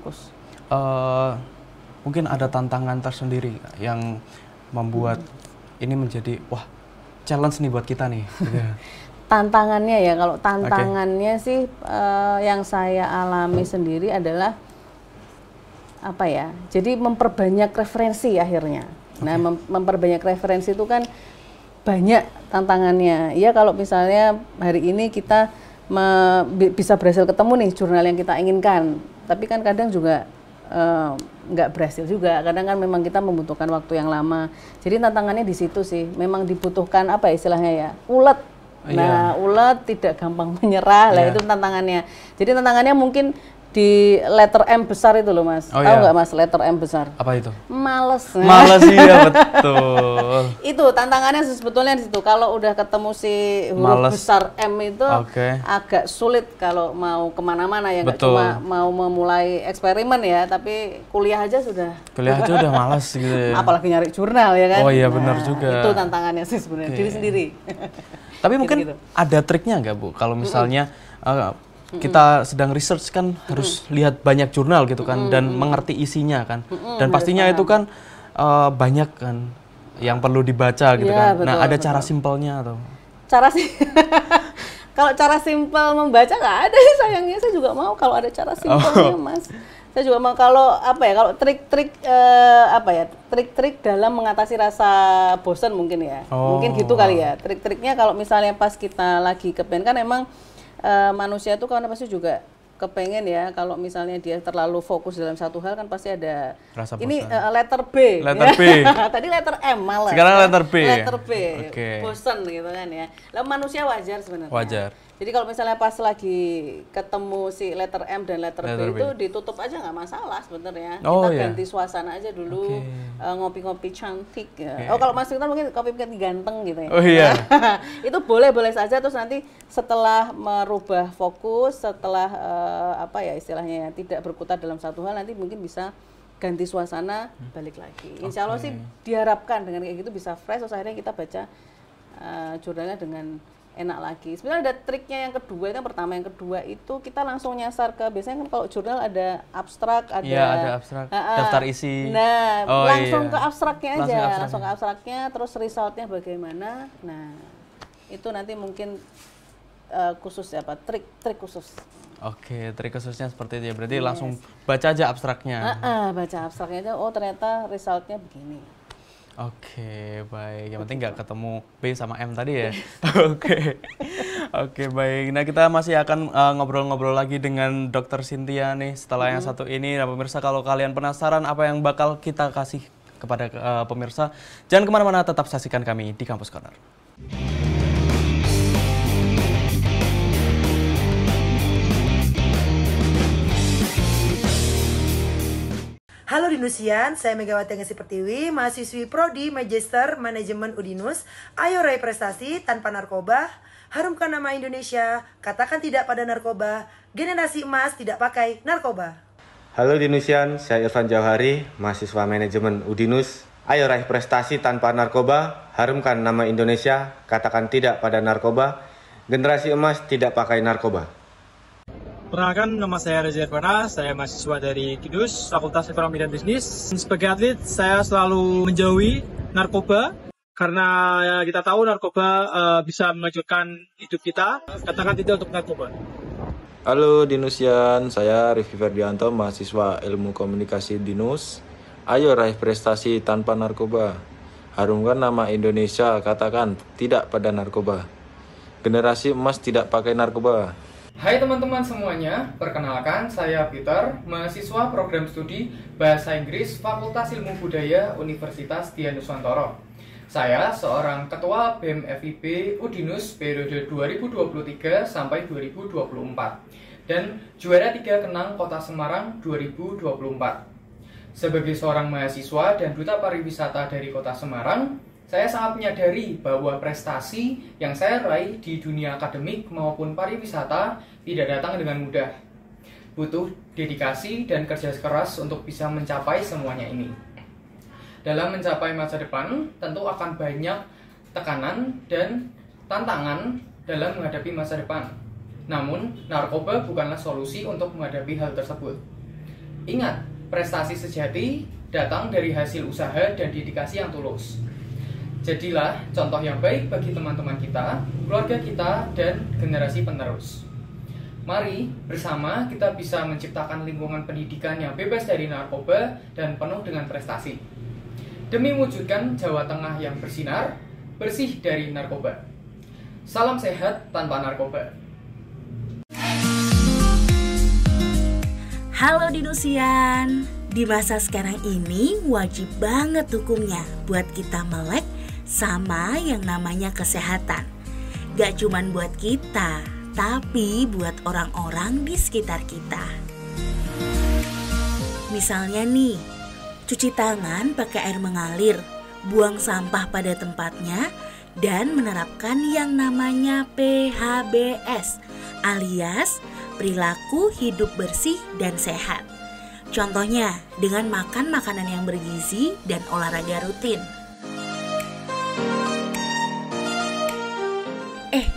mungkin ada tantangan tersendiri yang membuat ini menjadi challenge nih buat kita nih. Tantangannya ya, kalau tantangannya sih yang saya alami sendiri adalah jadi memperbanyak referensi akhirnya. Nah memperbanyak referensi itu kan banyak tantangannya. Ya kalau misalnya hari ini kita bisa berhasil ketemu nih jurnal yang kita inginkan, tapi kan kadang juga nggak berhasil juga. Kadang kan memang kita membutuhkan waktu yang lama. Jadi tantangannya di situ sih. Memang dibutuhkan istilahnya ya, ulet. Nah, ulet tidak gampang menyerah lah, itu tantangannya. Jadi tantangannya mungkin di letter M besar itu loh Mas. Tahu nggak Mas letter M besar? Apa itu? Males. Males iya betul. Itu tantangannya sebetulnya di situ. Kalau udah ketemu si huruf besar M itu agak sulit kalau mau kemana-mana ya. Nggak cuma mau memulai eksperimen ya, tapi kuliah aja udah malas gitu ya. Apalagi nyari jurnal ya kan. Oh iya benar juga. Itu tantangannya sih sebenarnya diri sendiri. Tapi mungkin ada triknya nggak Bu? Kalau misalnya kita sedang research kan harus lihat banyak jurnal gitu kan dan mengerti isinya kan. Dan pastinya itu kan banyak kan yang perlu dibaca gitu kan. Nah ada cara simpelnya atau? Kalau cara simpel membaca nggak ada sih sayangnya. Saya juga mau kalau ada cara simpelnya Mas. Saya juga mau kalau kalau trik-trik dalam mengatasi rasa bosan mungkin ya. Mungkin gitu kali ya. Trik-triknya kalau misalnya pas kita lagi kepengen kan emang manusia itu kan pasti juga kepengen ya, kalau misalnya dia terlalu fokus dalam satu hal kan pasti ada rasa bosan. Ini letter B. Tadi letter M malah. Sekarang letter B. Bosan gitu kan ya. Lalu manusia wajar sebenarnya. Jadi kalau misalnya pas lagi ketemu si letter M dan letter B itu ditutup aja nggak masalah sebenarnya. Kita ganti suasana aja dulu, ngopi-ngopi cantik ya. Oh kalau Mas Victor mungkin kopi-kopi ganteng gitu ya. Oh iya. Itu boleh-boleh saja, terus nanti setelah merubah fokus, setelah apa ya istilahnya ya, tidak berkutat dalam satu hal, nanti mungkin bisa ganti suasana, balik lagi. Insya Allah sih diharapkan dengan kayak gitu bisa fresh, terus akhirnya kita baca jurnalnya dengan enak lagi. Sebenarnya ada triknya yang kedua, yang pertama, yang kedua itu kita langsung nyasar ke, biasanya kan kalau jurnal ada abstrak, ada abstrak, daftar isi. Nah, langsung ke abstraknya aja, langsung ke abstraknya, terus resultnya bagaimana. Nah, itu nanti mungkin khusus apa, trik khusus. Oke, trik khususnya seperti itu ya. Berarti langsung baca aja abstraknya. Baca abstraknya aja, oh ternyata resultnya begini. Oke, baik. Yang penting nggak ketemu B sama M tadi ya. Oke, baik. Nah, kita masih akan ngobrol-ngobrol lagi dengan Dr. Cynthia nih setelah yang satu ini. Nah, pemirsa, kalau kalian penasaran apa yang bakal kita kasih kepada pemirsa, jangan kemana-mana, tetap saksikan kami di Kampus Corner. Halo Dinusian, saya Megawati Angesi Pertiwi, mahasiswi Prodi Magister Manajemen Udinus. Ayo raih prestasi tanpa narkoba, harumkan nama Indonesia, katakan tidak pada narkoba, generasi emas tidak pakai narkoba. Halo Dinusian, saya Irfan Jauhari, mahasiswa Manajemen Udinus. Ayo raih prestasi tanpa narkoba, harumkan nama Indonesia, katakan tidak pada narkoba, generasi emas tidak pakai narkoba. Perkenalkan, nama saya Reza Irvana, saya mahasiswa dari KIDUS, Fakultas Ekonomi dan Bisnis. Sebagai atlet, saya selalu menjauhi narkoba, karena kita tahu narkoba bisa menghancurkan hidup kita. Katakan tidak untuk narkoba. Halo Dinusian, saya Rifki Ferdianto, mahasiswa Ilmu Komunikasi Dinus. Ayo raih prestasi tanpa narkoba, harumkan nama Indonesia, katakan tidak pada narkoba, generasi emas tidak pakai narkoba. Hai teman-teman semuanya, perkenalkan saya Peter, mahasiswa program studi Bahasa Inggris Fakultas Ilmu Budaya Universitas Dianuswantoro. Saya seorang ketua BEM FIB Udinus periode 2023 sampai 2024 dan juara 3 Kenang Kota Semarang 2024. Sebagai seorang mahasiswa dan duta pariwisata dari Kota Semarang, saya sangat menyadari bahwa prestasi yang saya raih di dunia akademik maupun pariwisata tidak datang dengan mudah. Butuh dedikasi dan kerja keras untuk bisa mencapai semuanya ini. Dalam mencapai masa depan, tentu akan banyak tekanan dan tantangan dalam menghadapi masa depan. Namun, narkoba bukanlah solusi untuk menghadapi hal tersebut. Ingat, prestasi sejati datang dari hasil usaha dan dedikasi yang tulus. Jadilah contoh yang baik bagi teman-teman kita, keluarga kita, dan generasi penerus. Mari bersama kita bisa menciptakan lingkungan pendidikan yang bebas dari narkoba dan penuh dengan prestasi. Demi mewujudkan Jawa Tengah yang bersinar, bersih dari narkoba. Salam sehat tanpa narkoba. Halo Dinusian, di masa sekarang ini wajib banget hukumnya buat kita melek sama yang namanya kesehatan. Gak cuman buat kita, tapi buat orang-orang di sekitar kita. Misalnya nih, cuci tangan pakai air mengalir, buang sampah pada tempatnya, dan menerapkan yang namanya PHBS alias perilaku hidup bersih dan sehat. Contohnya dengan makan makanan yang bergizi dan olahraga rutin.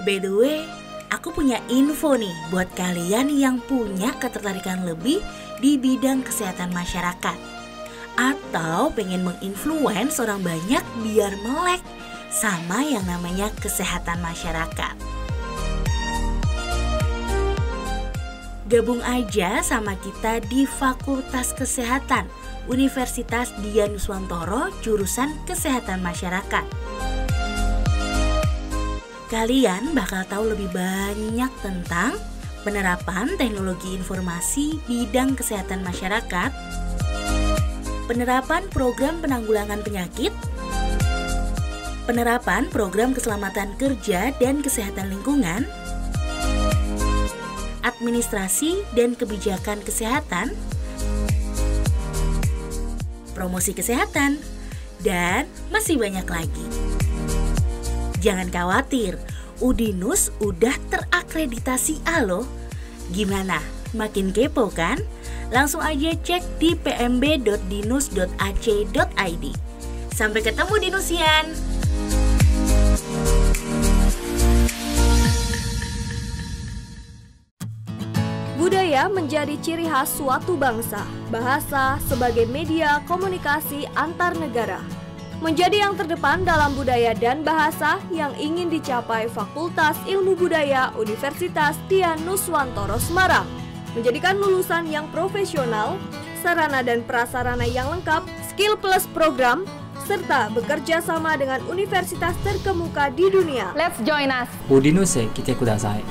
By the way, aku punya info nih buat kalian yang punya ketertarikan lebih di bidang kesehatan masyarakat atau pengen menginfluence orang banyak biar melek sama yang namanya kesehatan masyarakat. Gabung aja sama kita di Fakultas Kesehatan Universitas Dianuswantoro jurusan Kesehatan Masyarakat. Kalian bakal tahu lebih banyak tentang penerapan teknologi informasi bidang kesehatan masyarakat, penerapan program penanggulangan penyakit, penerapan program keselamatan kerja dan kesehatan lingkungan, administrasi dan kebijakan kesehatan, promosi kesehatan, dan masih banyak lagi. Jangan khawatir, Udinus udah terakreditasi A loh. Gimana? Makin kepo kan? Langsung aja cek di pmb.dinus.ac.id. Sampai ketemu Dinusian! Budaya menjadi ciri khas suatu bangsa. Bahasa sebagai media komunikasi antar negara menjadi yang terdepan dalam budaya dan bahasa yang ingin dicapai Fakultas Ilmu Budaya Universitas Dian Nuswantoro Semarang. Menjadikan lulusan yang profesional, sarana dan prasarana yang lengkap, skill plus program, serta bekerja sama dengan universitas terkemuka di dunia. Let's join us. Udinus kita kudasai.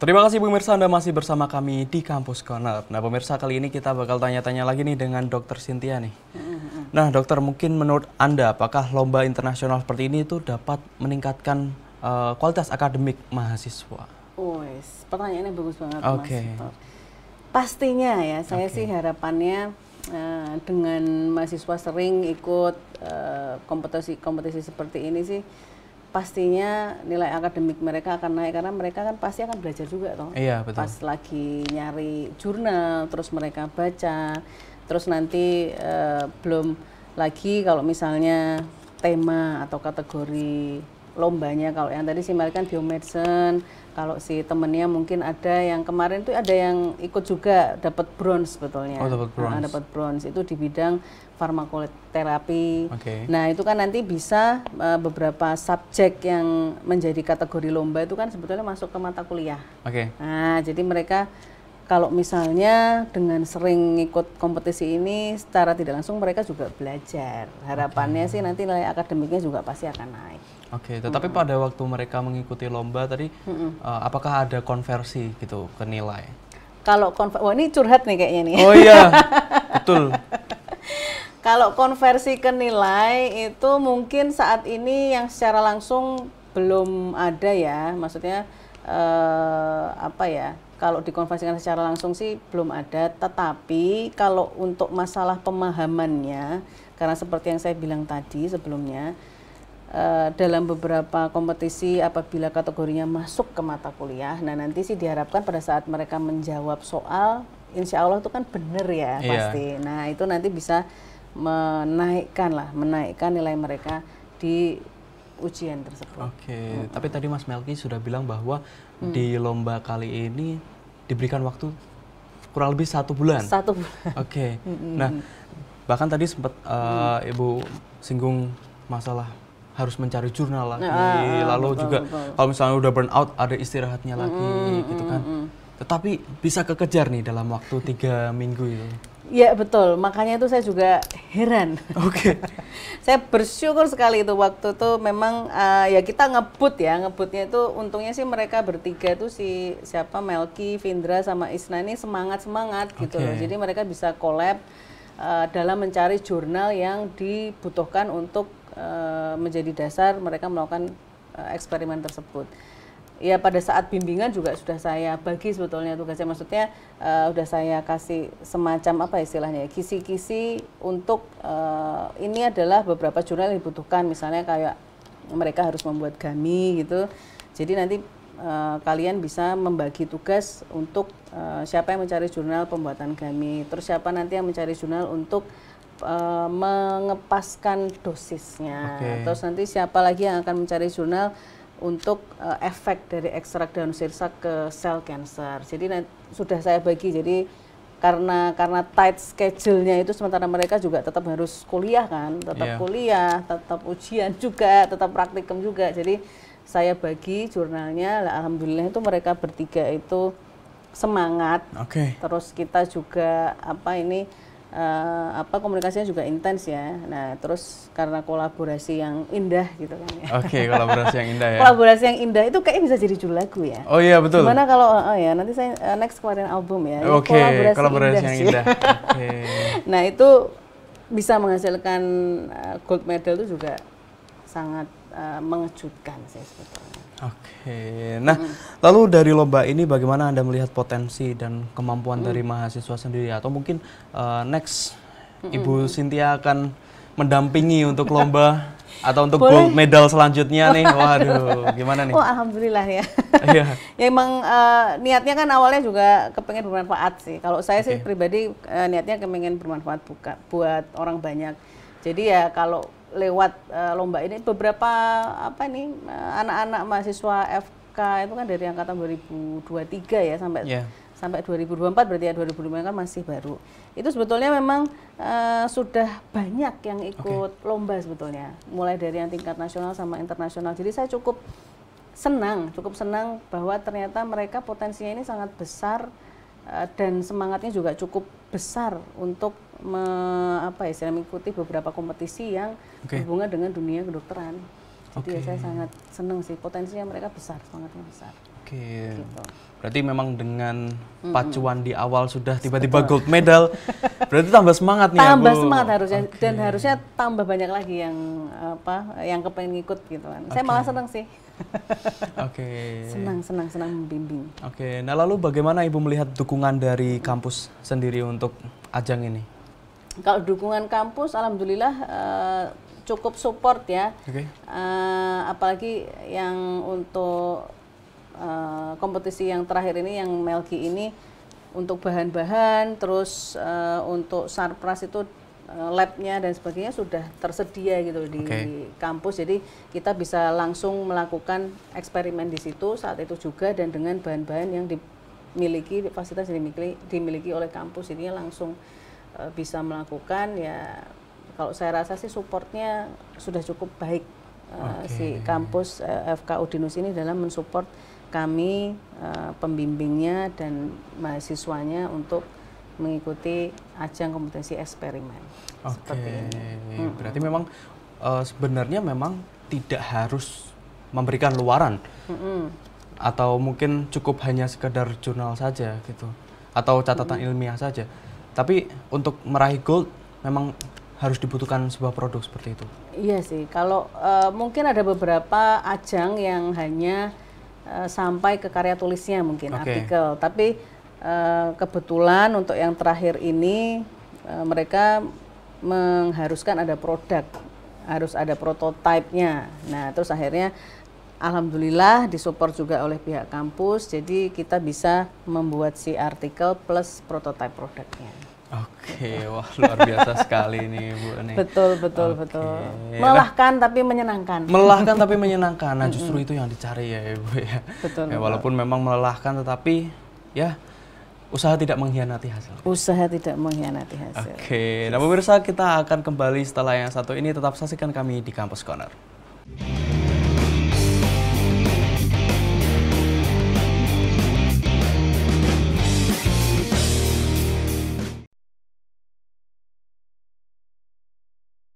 Terima kasih pemirsa, Anda masih bersama kami di Kampus Corner. Nah pemirsa, kali ini kita bakal tanya-tanya lagi nih dengan Dokter Cynthia nih. Nah dokter, mungkin menurut Anda apakah lomba internasional seperti ini itu dapat meningkatkan kualitas akademik mahasiswa? Pertanyaannya bagus banget Mas. Pastinya ya, saya sih harapannya dengan mahasiswa sering ikut kompetisi seperti ini sih, pastinya nilai akademik mereka akan naik karena mereka kan pasti akan belajar juga toh. Iya, betul. Pas lagi nyari jurnal, terus mereka baca, terus nanti belum lagi kalau misalnya tema atau kategori lombanya, kalau yang tadi si Mel kan biomedicine, kalau si temennya mungkin ada yang kemarin tuh ada yang ikut juga dapat bronze sebetulnya. Oh, dapat bronze. Nah, dapat bronze itu di bidang farmakoterapi. Nah, itu kan nanti bisa beberapa subjek yang menjadi kategori lomba itu kan sebetulnya masuk ke mata kuliah. Nah, jadi mereka kalau misalnya dengan sering ikut kompetisi ini secara tidak langsung mereka juga belajar. Harapannya sih nanti nilai akademiknya juga pasti akan naik. Tetapi pada waktu mereka mengikuti lomba tadi, apakah ada konversi gitu ke nilai? Kalau wah ini curhat nih kayaknya nih. Oh iya, betul. Kalau konversi ke nilai itu mungkin saat ini yang secara langsung belum ada ya, maksudnya apa ya? Kalau dikonversikan secara langsung sih belum ada, tetapi kalau untuk masalah pemahamannya, karena seperti yang saya bilang tadi sebelumnya, dalam beberapa kompetisi apabila kategorinya masuk ke mata kuliah, nah nanti sih diharapkan pada saat mereka menjawab soal, insya Allah itu kan benar ya pasti. Nah itu nanti bisa menaikkan nilai mereka di ujian tersebut. Tapi tadi Mas Melki sudah bilang bahwa di lomba kali ini diberikan waktu kurang lebih 1 bulan. 1 bulan. Nah bahkan tadi sempat Ibu singgung masalah harus mencari jurnal lagi, lalu betul, juga kalau misalnya udah burn out ada istirahatnya lagi gitu kan. Tetapi bisa kekejar nih dalam waktu 3 minggu itu. Ya betul, makanya itu saya juga heran. Saya bersyukur sekali itu waktu itu memang ya kita ngebutnya itu untungnya sih mereka bertiga itu si siapa Melki, Vindra sama Isna ini semangat gitu loh. Jadi mereka bisa collab dalam mencari jurnal yang dibutuhkan untuk menjadi dasar mereka melakukan eksperimen tersebut. Ya pada saat bimbingan juga sudah saya bagi sebetulnya tugasnya, maksudnya sudah saya kasih semacam apa istilahnya, kisi-kisi untuk ini adalah beberapa jurnal yang dibutuhkan, misalnya kayak mereka harus membuat gami gitu. Jadi nanti kalian bisa membagi tugas untuk siapa yang mencari jurnal pembuatan gami, terus siapa nanti yang mencari jurnal untuk mengepaskan dosisnya, terus nanti siapa lagi yang akan mencari jurnal untuk efek dari ekstrak daun sirsak ke sel cancer. Jadi sudah saya bagi, jadi karena tight schedule-nya itu sementara mereka juga tetap harus kuliah kan, kuliah, tetap ujian juga, tetap praktikum juga. Jadi saya bagi jurnalnya, alhamdulillah itu mereka bertiga itu semangat. Terus kita juga komunikasinya juga intens ya. Nah, terus karena kolaborasi yang indah gitu kan ya. Oke, kolaborasi yang indah ya. Kolaborasi yang indah itu kayaknya bisa jadi judul lagu ya. Oh iya betul. Gimana kalau ya nanti saya next keluarin album ya. Oke, kolaborasi yang indah. Nah, itu bisa menghasilkan gold medal itu juga sangat mengejutkan sih sebetulnya. Oke, nah lalu dari lomba ini bagaimana Anda melihat potensi dan kemampuan dari mahasiswa sendiri atau mungkin next Ibu Cynthia akan mendampingi untuk lomba atau untuk gold medal selanjutnya nih? Waduh, gimana nih? Oh alhamdulillah ya. Ya emang niatnya kan awalnya juga kepengen bermanfaat sih. Kalau saya sih pribadi niatnya kepengen bermanfaat buat orang banyak. Jadi ya kalau lewat lomba ini beberapa anak-anak mahasiswa FK itu kan dari angkatan 2023 ya sampai 2024 berarti ya 2025 kan masih baru. Itu sebetulnya memang sudah banyak yang ikut lomba sebetulnya, mulai dari yang tingkat nasional sama internasional. Jadi saya cukup senang bahwa ternyata mereka potensinya ini sangat besar dan semangatnya juga cukup besar untuk mengikuti beberapa kompetisi yang berhubungan dengan dunia kedokteran. Jadi ya saya sangat senang sih, potensinya mereka besar, semangatnya besar. Oke. Gitu. Berarti memang dengan pacuan di awal sudah tiba-tiba gold medal, berarti tambah semangat nih. Tambah semangat harusnya dan harusnya tambah banyak lagi yang kepengen ikut gitu kan. Saya malah senang sih. Senang membimbing. Nah lalu bagaimana Ibu melihat dukungan dari kampus sendiri untuk ajang ini? Kalau dukungan kampus, alhamdulillah cukup support ya. Apalagi yang untuk kompetisi yang terakhir ini, yang Melgi ini, untuk bahan-bahan, terus untuk sarpras itu labnya dan sebagainya sudah tersedia gitu di kampus. Jadi kita bisa langsung melakukan eksperimen di situ saat itu juga, dan dengan bahan-bahan yang dimiliki, fasilitas yang dimiliki oleh kampus, ini langsung bisa melakukan ya. Kalau saya rasa sih supportnya sudah cukup baik si kampus FK Udinus ini dalam mensupport kami pembimbingnya dan mahasiswanya untuk mengikuti ajang kompetensi eksperimen. Berarti memang sebenarnya memang tidak harus memberikan luaran atau mungkin cukup hanya sekedar jurnal saja gitu atau catatan ilmiah saja. Tapi untuk meraih gold memang harus dibutuhkan sebuah produk seperti itu. Iya sih, kalau mungkin ada beberapa ajang yang hanya sampai ke karya tulisnya mungkin artikel, tapi kebetulan untuk yang terakhir ini mereka mengharuskan ada produk, harus ada prototipenya. Nah terus akhirnya alhamdulillah disupport juga oleh pihak kampus, jadi kita bisa membuat si artikel plus prototipe produknya. Wah luar biasa sekali nih Bu. Betul. Melelahkan tapi menyenangkan. Melelahkan tapi menyenangkan. Nah justru itu yang dicari ya Ibu ya. Betul. Walaupun memang melelahkan, tetapi ya usaha tidak mengkhianati hasil. Usaha tidak mengkhianati hasil. Nah pemirsa, kita akan kembali setelah yang satu ini. Tetap saksikan kami di Campus Corner.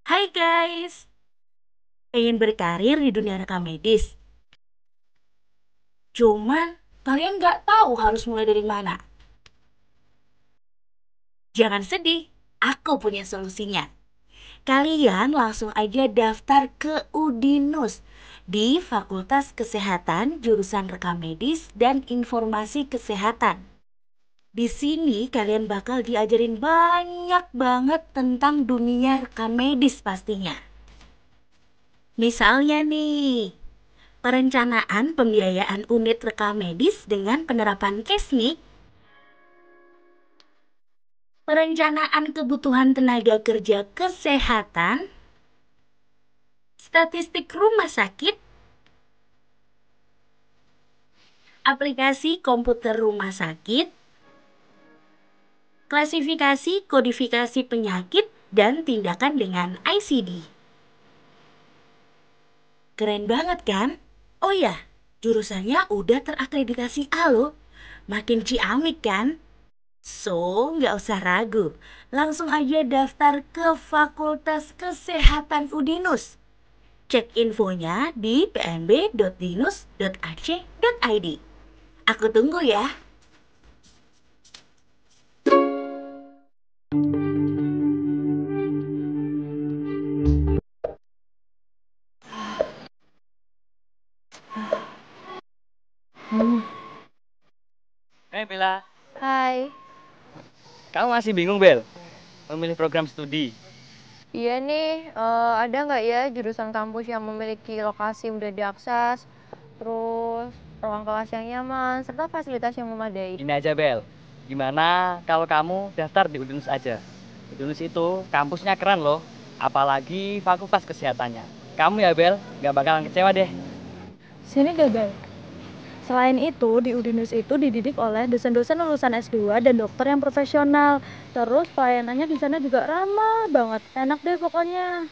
Hai guys, pengen berkarir di dunia rekam medis. Cuman kalian nggak tahu harus mulai dari mana. Jangan sedih, aku punya solusinya. Kalian langsung aja daftar ke Udinus di Fakultas Kesehatan jurusan Rekam Medis dan Informasi Kesehatan. Di sini kalian bakal diajarin banyak banget tentang dunia rekam medis pastinya. Misalnya nih, perencanaan pembiayaan unit rekam medis dengan penerapan KESNIK, perencanaan kebutuhan tenaga kerja kesehatan, statistik rumah sakit, aplikasi komputer rumah sakit, klasifikasi kodifikasi penyakit, dan tindakan dengan ICD. Keren banget kan? Oh ya, jurusannya udah terakreditasi A loh. Makin ciamik kan? So, nggak usah ragu. Langsung aja daftar ke Fakultas Kesehatan Udinus. Cek infonya di pnb.dinus.ac.id. Aku tunggu ya. Hai Bella. Hai. Kamu masih bingung Bel? Memilih program studi? Iya nih, ada nggak ya jurusan kampus yang memiliki lokasi mudah diakses, terus ruang kelas yang nyaman, serta fasilitas yang memadai? Ini aja Bel, gimana kalau kamu daftar di Udinus aja? Udinus itu kampusnya keren loh, apalagi fakultas kesehatannya. Kamu ya Bel, nggak bakalan kecewa deh. Sini deh, Bel. Selain itu, di Udinus itu dididik oleh dosen-dosen lulusan S2 dan dokter yang profesional. Terus pelayanannya di sana juga ramah banget. Enak deh pokoknya.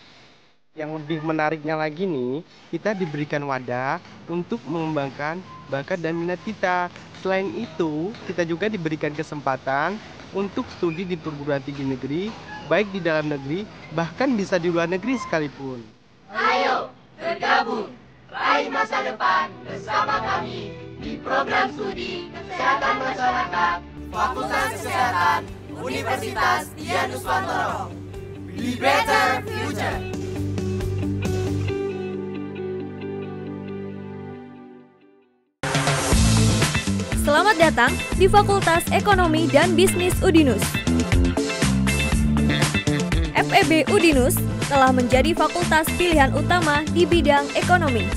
Yang lebih menariknya lagi nih, kita diberikan wadah untuk mengembangkan bakat dan minat kita. Selain itu, kita juga diberikan kesempatan untuk studi di perguruan tinggi negeri, baik di dalam negeri, bahkan bisa di luar negeri sekalipun. Ayo, bergabung, raih masa depan bersama kami di program studi Kesehatan Masyarakat Fakultas Kesehatan Universitas Dian Nuswantoro. Be Better Future. Selamat datang di Fakultas Ekonomi dan Bisnis Udinus. FEB Udinus telah menjadi fakultas pilihan utama di bidang ekonomi.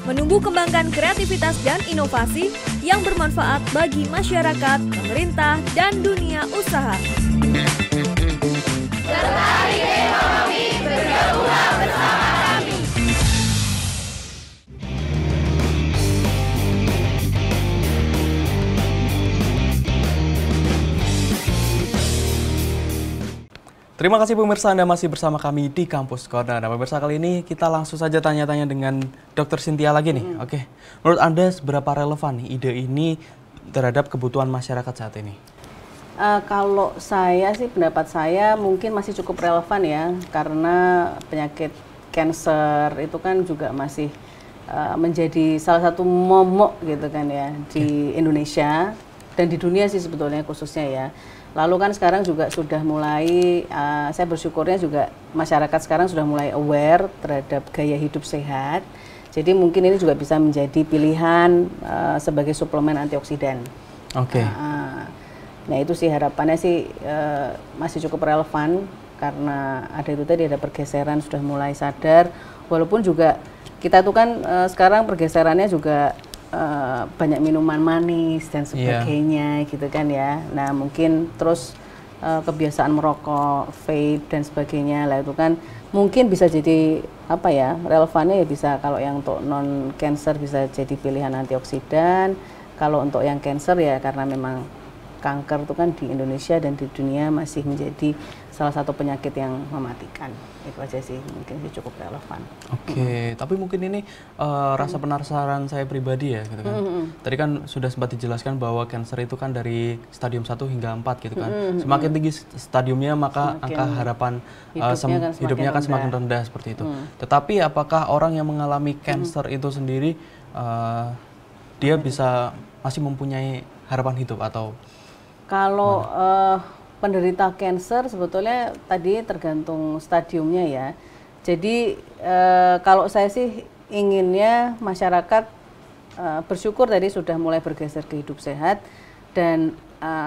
Menumbuh kembangkan kreativitas dan inovasi yang bermanfaat bagi masyarakat, pemerintah, dan dunia usaha. Tertarik ekonomi, bergabunglah bersama kami. Terima kasih pemirsa, Anda masih bersama kami di Kampus Corner. Nah, pemirsa, kali ini kita langsung saja tanya-tanya dengan Dr. Cynthia lagi nih. Oke, menurut Anda seberapa relevan nih ide ini terhadap kebutuhan masyarakat saat ini? Kalau saya sih, pendapat saya mungkin masih cukup relevan ya, karena penyakit cancer itu kan juga masih menjadi salah satu momok gitu kan ya di Indonesia dan di dunia sih sebetulnya khususnya ya. Lalu kan sekarang juga sudah mulai, saya bersyukurnya juga masyarakat sekarang sudah mulai aware terhadap gaya hidup sehat. Jadi mungkin ini juga bisa menjadi pilihan sebagai suplemen antioksidan. Oke. Nah itu sih harapannya sih masih cukup relevan karena ada itu tadi, ada pergeseran, sudah mulai sadar. Walaupun juga kita tuh kan sekarang pergeserannya juga banyak minuman manis dan sebagainya gitu kan ya. Nah mungkin terus kebiasaan merokok, vape dan sebagainya lah itu kan mungkin bisa jadi apa ya, relevannya ya bisa kalau yang untuk non cancer bisa jadi pilihan antioksidan. Kalau untuk yang cancer ya karena memang kanker itu kan di Indonesia dan di dunia masih menjadi salah satu penyakit yang mematikan. Itu aja sih, mungkin sih cukup relevan. Oke, tapi mungkin ini rasa penasaran saya pribadi ya gitu kan. Tadi kan sudah sempat dijelaskan bahwa kanker itu kan dari stadium 1 hingga 4 gitu kan. Semakin tinggi stadiumnya maka angka harapan hidupnya akan semakin rendah seperti itu. Tetapi apakah orang yang mengalami kanker itu sendiri dia bisa masih mempunyai harapan hidup atau kalau penderita kanker sebetulnya tadi tergantung stadiumnya ya. Jadi kalau saya sih inginnya masyarakat bersyukur tadi sudah mulai bergeser ke hidup sehat dan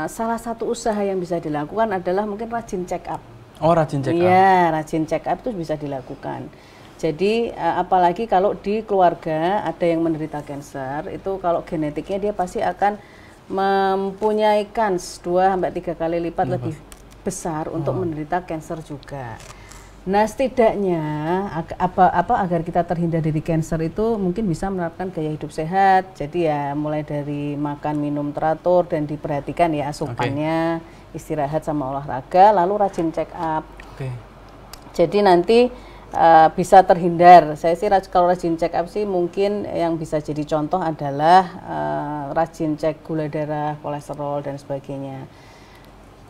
salah satu usaha yang bisa dilakukan adalah mungkin rajin check up. Oh, rajin check up. Iya, rajin check up itu bisa dilakukan. Jadi apalagi kalau di keluarga ada yang menderita kanker, itu kalau genetiknya dia pasti akan mempunyai kans 2-3 kali lipat lebih besar untuk menderita kanker juga. Nah, setidaknya agar kita terhindar dari kanker itu mungkin bisa menerapkan gaya hidup sehat. Jadi ya mulai dari makan minum teratur dan diperhatikan ya asupannya, istirahat sama olahraga, lalu rajin check up. Jadi nanti bisa terhindar. Saya sih kalau rajin check up sih mungkin yang bisa jadi contoh adalah rajin cek gula darah, kolesterol dan sebagainya.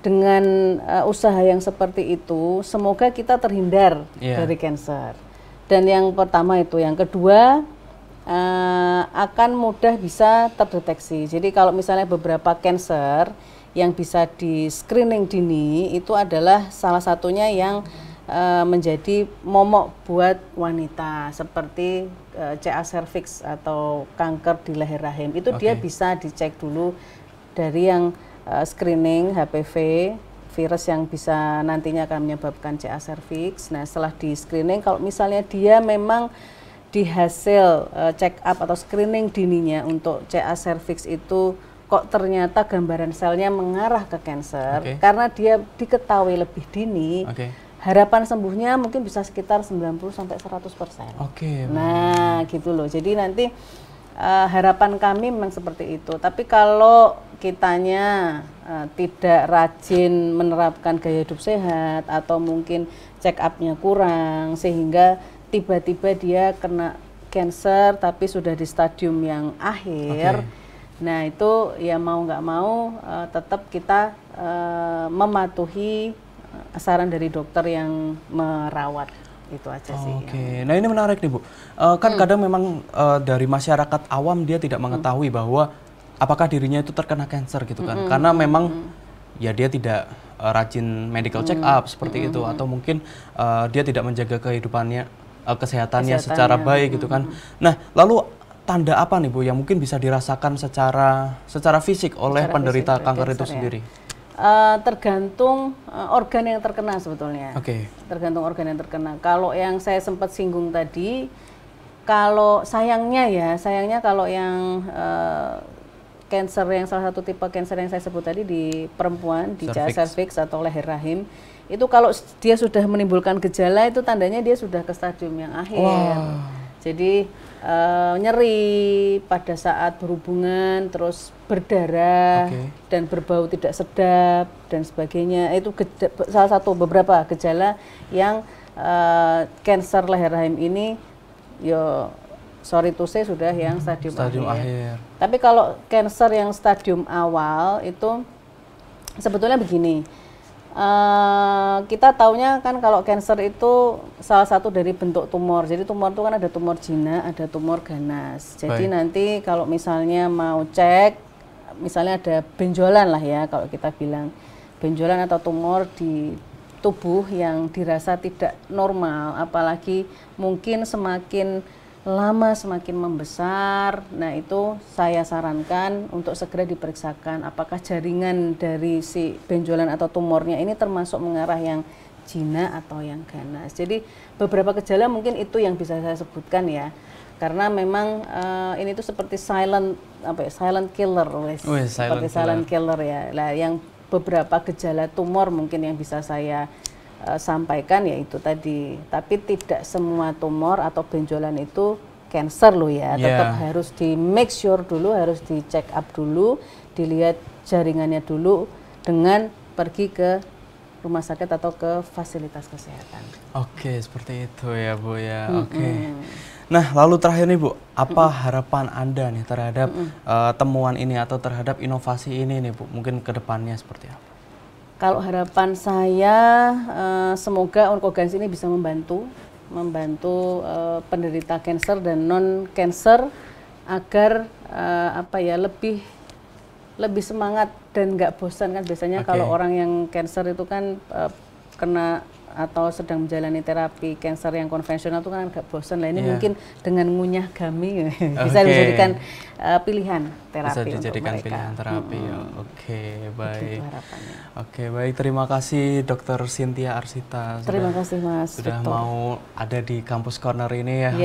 Dengan usaha yang seperti itu, semoga kita terhindar dari kanker. Dan yang pertama itu, yang kedua akan mudah bisa terdeteksi. Jadi kalau misalnya beberapa kanker yang bisa di screening dini itu adalah salah satunya yang menjadi momok buat wanita seperti CA cervix atau kanker di leher rahim. Itu dia bisa dicek dulu dari yang screening HPV virus yang bisa nantinya akan menyebabkan CA cervix. Nah, setelah di screening kalau misalnya dia memang di hasil check up atau screening dininya untuk CA cervix itu kok ternyata gambaran selnya mengarah ke kanker karena dia diketahui lebih dini. Harapan sembuhnya mungkin bisa sekitar 90 sampai 100%. Nah, gitu loh. Jadi nanti harapan kami memang seperti itu. Tapi kalau kitanya tidak rajin menerapkan gaya hidup sehat atau mungkin check up-nya kurang sehingga tiba-tiba dia kena kanker tapi sudah di stadium yang akhir. Nah, itu ya mau nggak mau tetap kita mematuhi saran dari dokter yang merawat, itu aja sih. Nah ini menarik nih Bu, kan kadang memang dari masyarakat awam dia tidak mengetahui bahwa apakah dirinya itu terkena kanker gitu kan, karena memang ya dia tidak rajin medical check up seperti itu, atau mungkin dia tidak menjaga kehidupannya, kesehatannya secara baik gitu kan. Nah lalu tanda apa nih Bu yang mungkin bisa dirasakan secara fisik oleh penderita kanker itu sendiri? Tergantung organ yang terkena sebetulnya. Tergantung organ yang terkena. Kalau yang saya sempat singgung tadi, kalau sayangnya kalau yang kanker yang salah satu tipe kanker yang saya sebut tadi di perempuan, di CA cervix atau leher rahim, itu kalau dia sudah menimbulkan gejala itu tandanya dia sudah ke stadium yang akhir. Jadi nyeri pada saat berhubungan, terus berdarah dan berbau tidak sedap dan sebagainya. Itu salah satu beberapa gejala yang kanker leher rahim ini sorry to say sudah yang stadium akhir. Tapi kalau kanker yang stadium awal itu sebetulnya begini. Kita taunya kan kalau kanker itu salah satu dari bentuk tumor. Jadi tumor itu kan ada tumor jinak, ada tumor ganas. Jadi nanti kalau misalnya mau cek, misalnya ada benjolan lah ya, kalau kita bilang benjolan atau tumor di tubuh yang dirasa tidak normal, apalagi mungkin semakin lama semakin membesar. Nah, itu saya sarankan untuk segera diperiksakan apakah jaringan dari si benjolan atau tumornya ini termasuk mengarah yang jinak atau yang ganas. Jadi beberapa gejala mungkin itu yang bisa saya sebutkan ya, karena memang ini tuh seperti silent killer, seperti silent killer ya. Nah, yang beberapa gejala tumor mungkin yang bisa saya sampaikan yaitu tadi, tapi tidak semua tumor atau benjolan itu kanker loh ya, tetap harus di make sure dulu, harus di check up dulu, dilihat jaringannya dulu dengan pergi ke rumah sakit atau ke fasilitas kesehatan. Seperti itu ya Bu ya. Nah lalu terakhir nih Bu, apa harapan Anda nih terhadap temuan ini atau terhadap inovasi ini nih Bu, mungkin kedepannya seperti apa? Kalau harapan saya semoga Onkogans ini bisa membantu penderita kanker dan non kanker agar lebih semangat dan nggak bosan kan biasanya kalau orang yang kanker itu kan kena atau sedang menjalani terapi kanker yang konvensional itu kan agak bosan lah. Ini mungkin dengan ngunyah gami bisa dijadikan pilihan terapi bisa dijadikan untuk mereka. Pilihan terapi. Baik. Baik, terima kasih Dr. Cynthia Arsita. Terima kasih Mas sudah Victor. mau ada di Kampus Corner ini ya.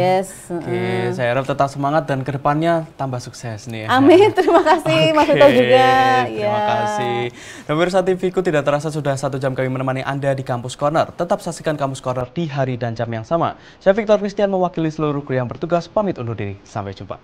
Saya harap tetap semangat dan kedepannya tambah sukses nih. Amin, terima kasih Mas Victor juga. Terima kasih. Dan pemirsa TV-ku tidak terasa sudah 1 jam kami menemani Anda di Kampus Corner. Tetap saksikan Kampus Corner di hari dan jam yang sama. Saya Victor Christian mewakili seluruh kru yang bertugas pamit undur diri. Sampai jumpa.